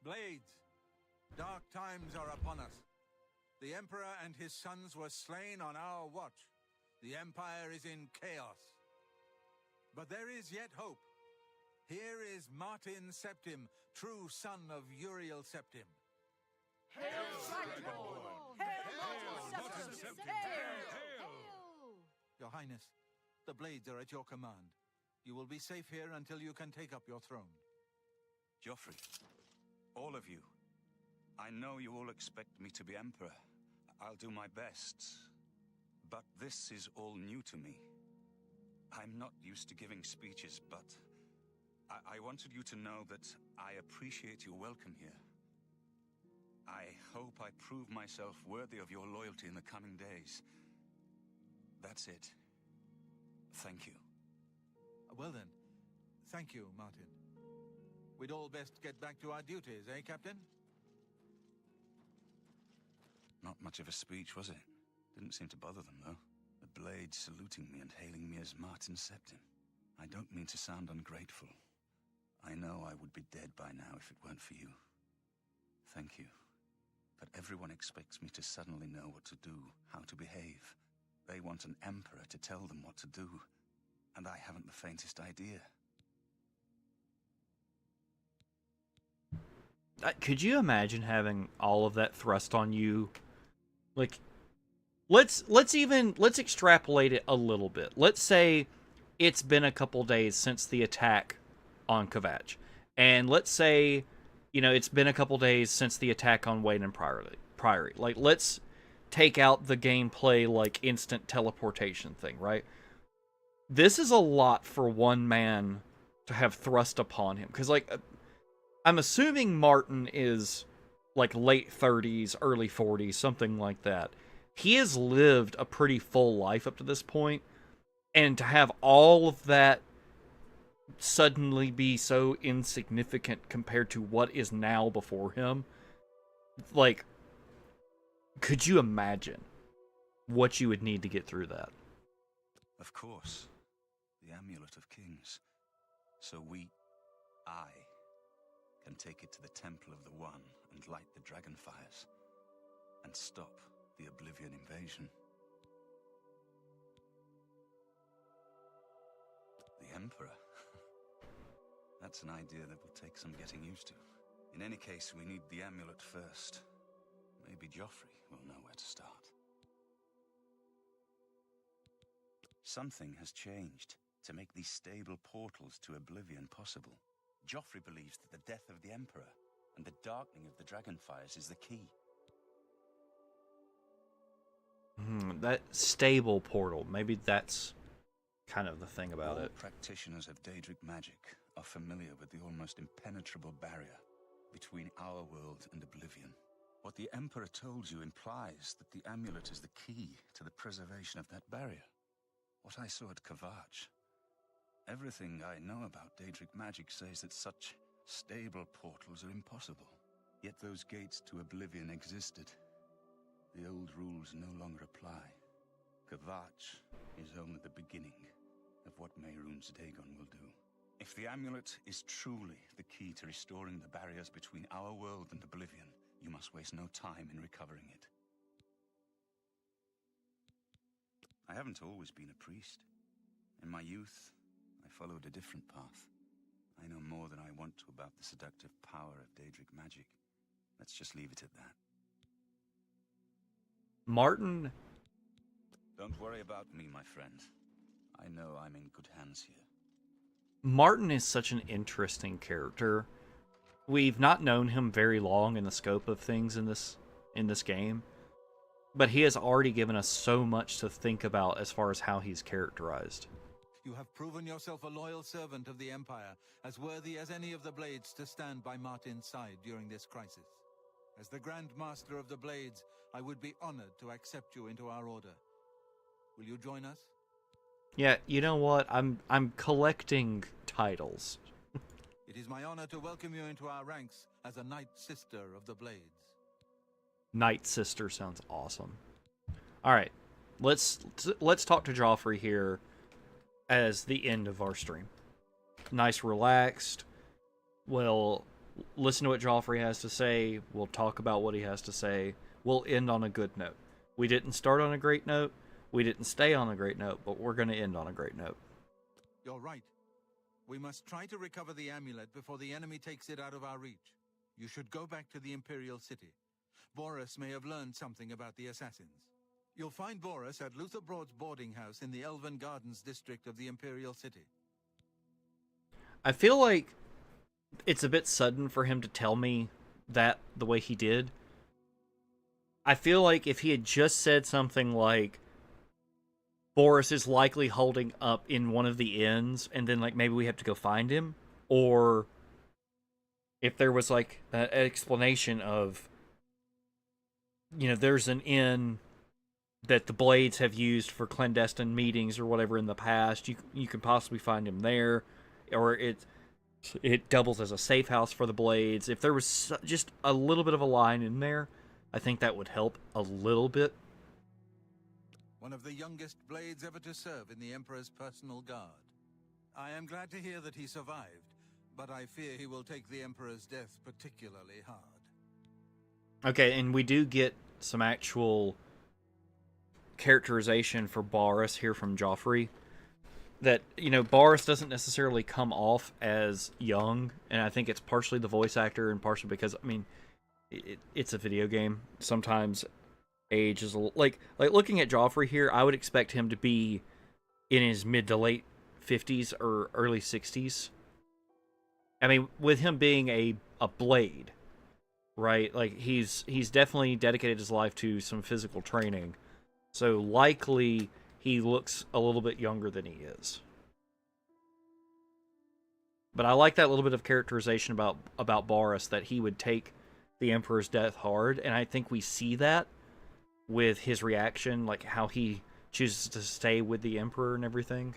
Blades, dark times are upon us. The Emperor and his sons were slain on our watch. The Empire is in chaos. But there is yet hope. Here is Martin Septim, true son of Uriel Septim. Your Highness, the Blades are at your command. You will be safe here until you can take up your throne. Joffrey, all of you, I know you all expect me to be Emperor. I'll do my best. But this is all new to me. I'm not used to giving speeches, but I wanted you to know that I appreciate your welcome here. I hope I prove myself worthy of your loyalty in the coming days. That's it. Thank you. Well then, thank you, Martin. We'd all best get back to our duties, eh, Captain? Not much of a speech, was it? Didn't seem to bother them, though. The Blades saluting me and hailing me as Martin Septim. I don't mean to sound ungrateful. I know I would be dead by now if it weren't for you. Thank you. But everyone expects me to suddenly know what to do, how to behave. They want an emperor to tell them what to do, and I haven't the faintest idea. Could you imagine having all of that thrust on you? Like, let's extrapolate it a little bit. Let's say it's been a couple days since the attack on Kvatch, and let's say, it's been a couple days since the attack on Wayne and Priory. Like, let's take out the gameplay, like, instant teleportation thing, right? This is a lot for one man to have thrust upon him, because, like, I'm assuming Martin is, like, late 30s, early 40s, something like that. He has lived a pretty full life up to this point, and to have all of that suddenly be so insignificant compared to what is now before him, like, could you imagine what you would need to get through that? Of course. The Amulet of Kings. So I, can take it to the Temple of the One and light the dragon fires and stop the Oblivion invasion. The Emperor? That's an idea that will take some getting used to. In any case, we need the amulet first. Maybe Joffrey will know where to start. Something has changed to make these stable portals to Oblivion possible. Joffrey believes that the death of the Emperor and the darkening of the Dragonfires is the key. That stable portal, maybe that's kind of the thing about it. Practitioners of Daedric magic are familiar with the almost impenetrable barrier between our world and Oblivion. What the Emperor told you implies that the amulet is the key to the preservation of that barrier. What I saw at Kvatch. Everything I know about Daedric magic says that such stable portals are impossible. Yet those gates to Oblivion existed. The old rules no longer apply. Kvatch is only the beginning of what Mehrunes Dagon will do. If the amulet is truly the key to restoring the barriers between our world and Oblivion, you must waste no time in recovering it. I haven't always been a priest. In my youth, I followed a different path. I know more than I want to about the seductive power of Daedric magic. Let's just leave it at that. Martin... Don't worry about me, my friend. I know I'm in good hands here. Martin is such an interesting character. We've not known him very long in the scope of things in this game, but he has already given us so much to think about as far as how he's characterized. You have proven yourself a loyal servant of the Empire, as worthy as any of the Blades to stand by Martin's side during this crisis. As the Grand Master of the Blades, I would be honored to accept you into our order. Will you join us? Yeah, you know what? I'm collecting titles. It is my honor to welcome you into our ranks as a Knight Sister of the Blades. Knight Sister sounds awesome. All right, let's talk to Joffrey here as the end of our stream. Nice, relaxed. We'll listen to what Joffrey has to say. We'll talk about what he has to say. We'll end on a good note. We didn't start on a great note. We didn't stay on a great note, but we're going to end on a great note. You're right. We must try to recover the amulet before the enemy takes it out of our reach. You should go back to the Imperial City. Boris may have learned something about the assassins. You'll find Boris at Luther Broad's boarding house in the Elven Gardens district of the Imperial City. I feel like it's a bit sudden for him to tell me that the way he did. I feel like if he had just said something like, Boris is likely holding up in one of the inns, and then, like, maybe we have to go find him, or if there was, like, an explanation of, there's an inn that the Blades have used for clandestine meetings or whatever in the past, you can possibly find him there, or it doubles as a safe house for the Blades. If there was just a little bit of a line in there, I think that would help a little bit. One of the youngest Blades ever to serve in the Emperor's personal guard. I am glad to hear that he survived, but I fear he will take the Emperor's death particularly hard. Okay, and we do get some actual characterization for Boris here from Joffrey. That, you know, Boris doesn't necessarily come off as young, and I think it's partially the voice actor and partially because, I mean, it's a video game. Sometimes age is like looking at Joffrey here, I would expect him to be in his mid to late 50s or early 60s. I mean, with him being a blade, right? Like he's definitely dedicated his life to some physical training. So likely he looks a little bit younger than he is. But I like that little bit of characterization about Boris, that he would take the Emperor's death hard, and I think we see that with his reaction, like how he chooses to stay with the Emperor and everything.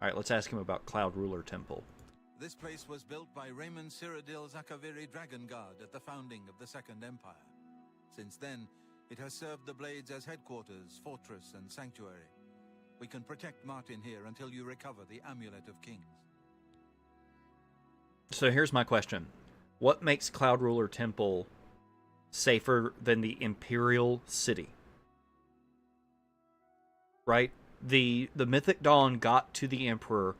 Alright, let's ask him about Cloud Ruler Temple. This place was built by Raymond Cyrodiil Zakaviri Dragon Guard at the founding of the Second Empire. Since then, it has served the Blades as headquarters, fortress, and sanctuary. We can protect Martin here until you recover the Amulet of Kings. So here's my question. What makes Cloud Ruler Temple safer than the Imperial City? Right? The Mythic Dawn got to the Emperor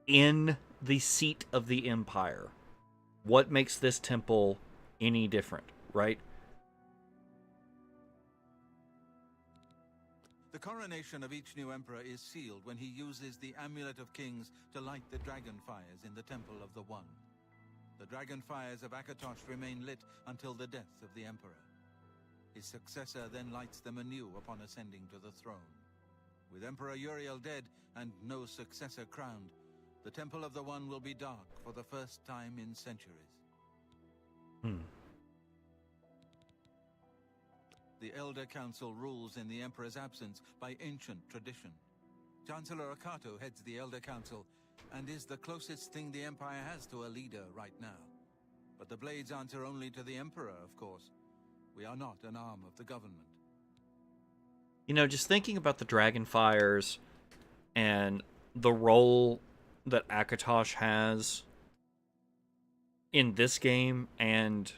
in the seat of the Empire. What makes this temple any different, right? The coronation of each new emperor is sealed when he uses the Amulet of Kings to light the dragon fires in the Temple of the One. The dragon fires of Akatosh remain lit until the death of the emperor. His successor then lights them anew upon ascending to the throne. With Emperor Uriel dead and no successor crowned, the Temple of the One will be dark for the first time in centuries. The Elder Council rules in the Emperor's absence by ancient tradition. Chancellor Akato heads the Elder Council and is the closest thing the Empire has to a leader right now. But the Blades answer only to the Emperor, of course. We are not an arm of the government. You know, just thinking about the Dragonfires and the role that Akatosh has in this game and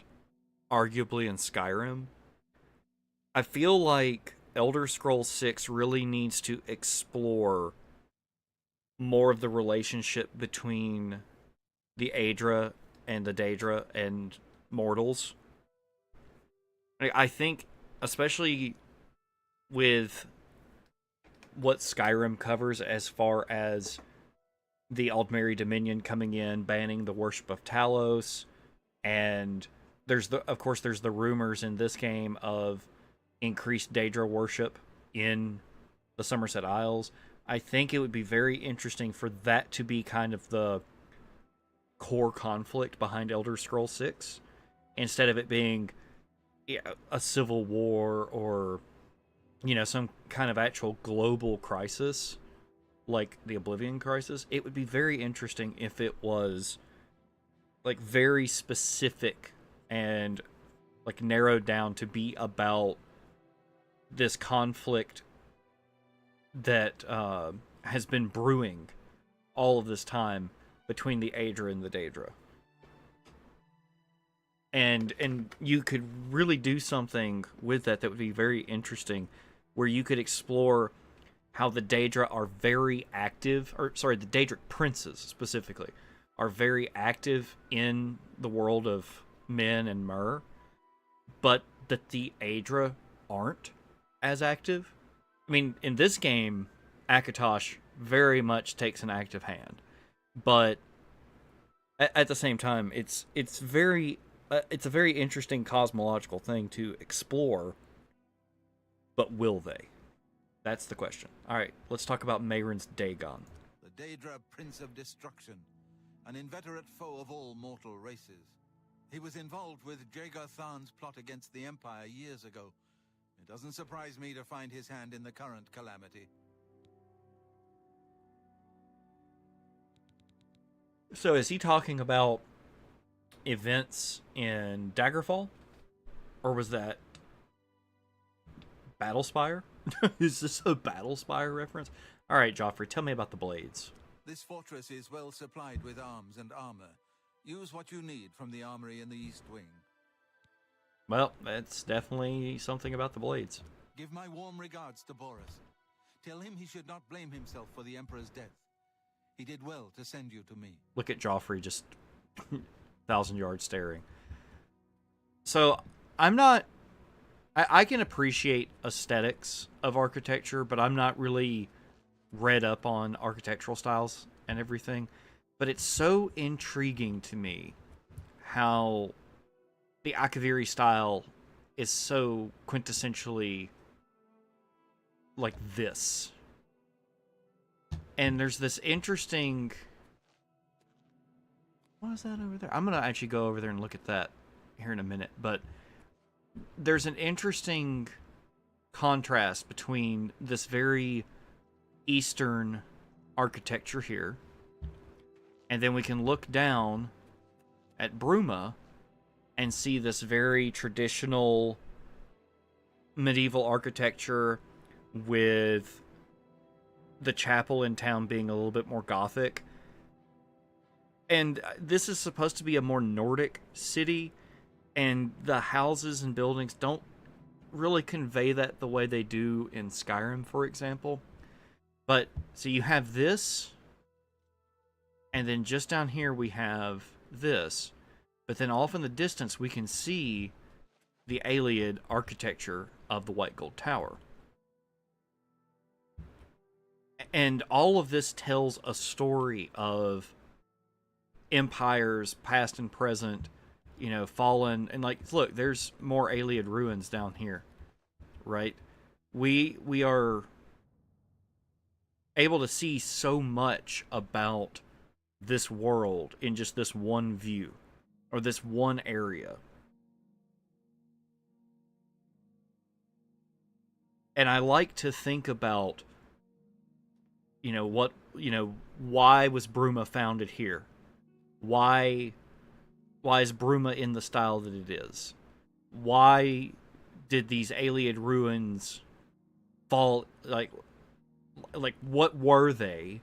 arguably in Skyrim, I feel like Elder Scrolls 6 really needs to explore more of the relationship between the Aedra and the Daedra and mortals. I think, especially with what Skyrim covers as far as the Aldmeri Dominion coming in, banning the worship of Talos, and of course there's the rumors in this game of increased Daedra worship in the Somerset Isles. I think it would be very interesting for that to be kind of the core conflict behind Elder Scrolls 6, instead of it being a civil war or, you know, some kind of actual global crisis like the Oblivion crisis. It would be very interesting if it was like very specific and like narrowed down to be about this conflict that has been brewing all of this time between the Aedra and the Daedra. And you could really do something with that would be very interesting, where you could explore how the Daedra are very active, or sorry, the Daedric princes specifically, are very active in the world of men and Myr, but that the Aedra aren't as active. I mean, in this game, Akatosh very much takes an active hand, but at the same time, it's a very interesting cosmological thing to explore. But will they? That's the question. All right, let's talk about Mehrunes Dagon. The Daedra, Prince of Destruction, an inveterate foe of all mortal races. He was involved with Jaeger Tharn's plot against the Empire years ago. It doesn't surprise me to find his hand in the current calamity. So is he talking about events in Daggerfall? Or was that Battlespire? Is this a Battlespire reference? Alright, Joffrey, tell me about the Blades. This fortress is well supplied with arms and armor. Use what you need from the armory in the East Wing. Well, that's definitely something about the blades. Give my warm regards to Boris. Tell him he should not blame himself for the Emperor's death. He did well to send you to me. Look at Joffrey just 1,000-yard staring. So, I'm not... I can appreciate aesthetics of architecture, but I'm not really read up on architectural styles and everything. But it's so intriguing to me how the Akaviri style is so quintessentially like this. And there's this interesting... What is that over there? I'm going to actually go over there and look at that here in a minute. But there's an interesting contrast between this very Eastern architecture here, and then we can look down at Bruma and see this very traditional medieval architecture with the chapel in town being a little bit more Gothic. And this is supposed to be a more Nordic city, and the houses and buildings don't really convey that the way they do in Skyrim, for example. But, so you have this, and then just down here we have this. But then off in the distance we can see the Ayleid architecture of the White Gold Tower. And all of this tells a story of empires, past and present, you know, fallen. And like, look, there's more Ayleid ruins down here, right? We are able to see so much about this world in just this one view, or this one area. And I like to think about, you know, why was Bruma founded here? Why is Bruma in the style that it is? Why did these Ayleid ruins fall, like what were they?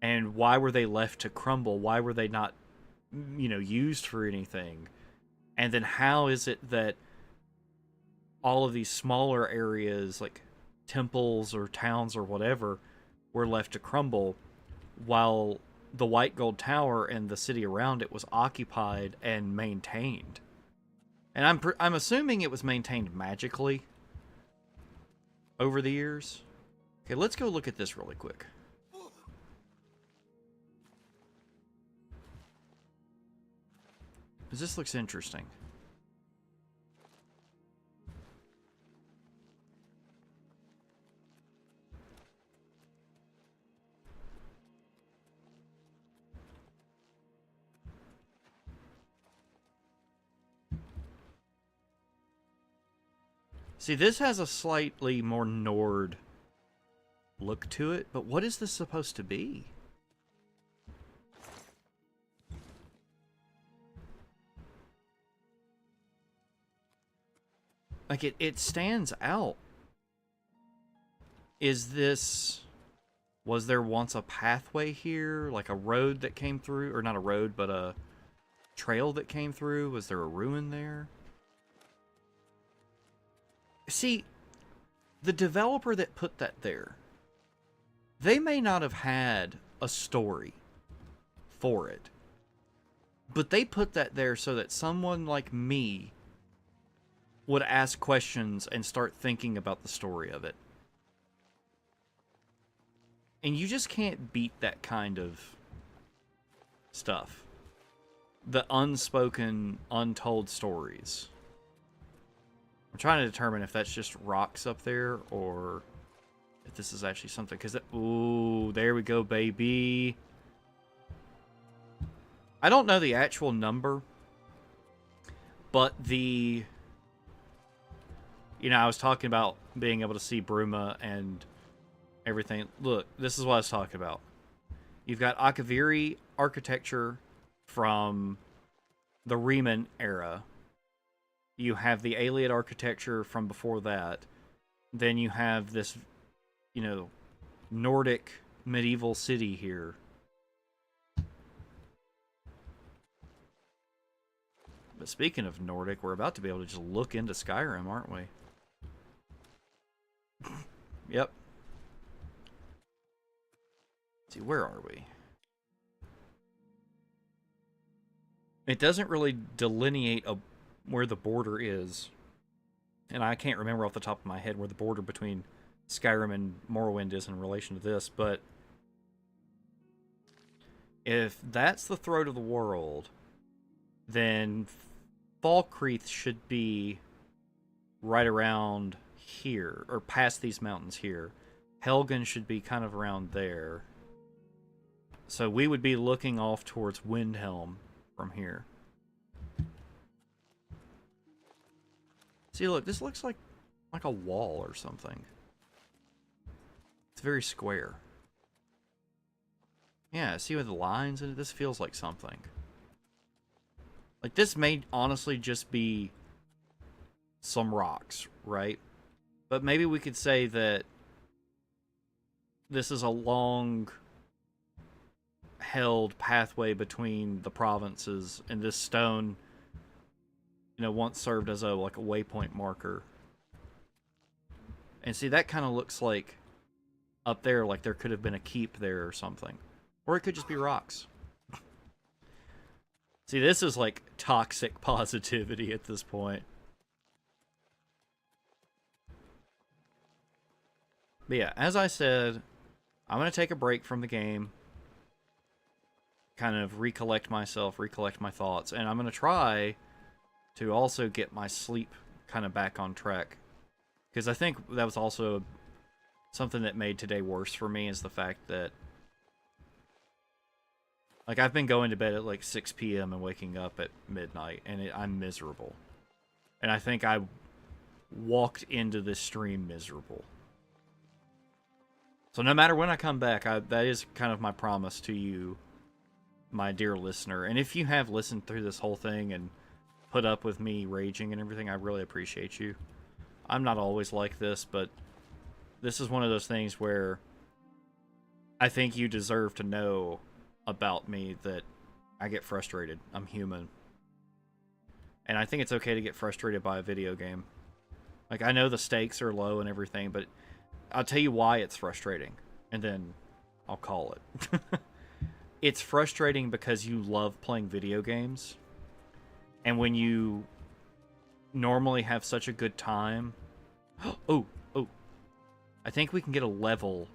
And why were they left to crumble? Why were they not, you know, used for anything? And then how is it that all of these smaller areas, like temples or towns or whatever, were left to crumble, while the White Gold Tower and the city around it was occupied and maintained? And I'm assuming it was maintained magically over the years. Okay, let's go look at this really quick. Because this looks interesting. See, this has a slightly more Nord look to it, but what is this supposed to be? Like, it stands out. Is this... Was there once a pathway here? Like a road that came through? Or not a road, but a trail that came through? Was there a ruin there? See, the developer that put that there, they may not have had a story for it. But they put that there so that someone like me would ask questions and start thinking about the story of it. And you just can't beat that kind of stuff. The unspoken, untold stories. I'm trying to determine if that's just rocks up there or if this is actually something. Because, ooh, there we go, baby. I don't know the actual number, but the... You know, I was talking about being able to see Bruma and everything. Look, this is what I was talking about. You've got Akaviri architecture from the Riemann era. You have the Ayleid architecture from before that. Then you have this, you know, Nordic medieval city here. But speaking of Nordic, we're about to be able to just look into Skyrim, aren't we? Yep. Let's see, where are we? It doesn't really delineate where the border is. And I can't remember off the top of my head where the border between Skyrim and Morrowind is in relation to this, but if that's the throat of the world, then Falkreath should be right around here, or past these mountains here. Helgen should be kind of around there. So we would be looking off towards Windhelm from here. See, look, this looks like a wall or something. It's very square. Yeah, see with the lines in it? This feels like something. Like, this may honestly just be some rocks, right? But maybe we could say that this is a long held pathway between the provinces, and this stone, you know, once served as a waypoint marker. And see, that kind of looks like up there, like there could have been a keep there or something. Or it could just be rocks. See, this is like toxic positivity at this point. But yeah, as I said, I'm going to take a break from the game. Kind of recollect myself, recollect my thoughts. And I'm going to try to also get my sleep kind of back on track. Because I think that was also something that made today worse for me, is the fact that, like, I've been going to bed at like 6 p.m. and waking up at midnight, and I'm miserable. And I think I walked into this stream miserable. So no matter when I come back, that is kind of my promise to you, my dear listener. And if you have listened through this whole thing and put up with me raging and everything, I really appreciate you. I'm not always like this, but this is one of those things where I think you deserve to know about me, that I get frustrated. I'm human. And I think it's okay to get frustrated by a video game. Like, I know the stakes are low and everything, but I'll tell you why it's frustrating, and then I'll call it. It's frustrating because you love playing video games, and when you normally have such a good time... Oh! I think we can get a level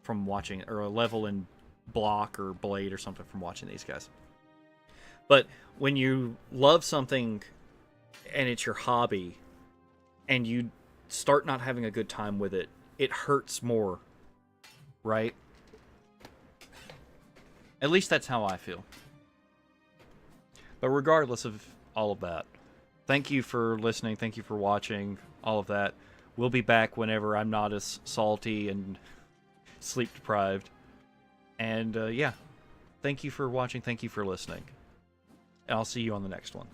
from watching, or a level in Block or Blade or something from watching these guys. But when you love something and it's your hobby, and you start not having a good time with it, it hurts more, right? At least that's how I feel. But regardless of all of that, thank you for listening, thank you for watching, all of that. We'll be back whenever I'm not as salty and sleep deprived. And yeah, thank you for watching, thank you for listening. And I'll see you on the next one.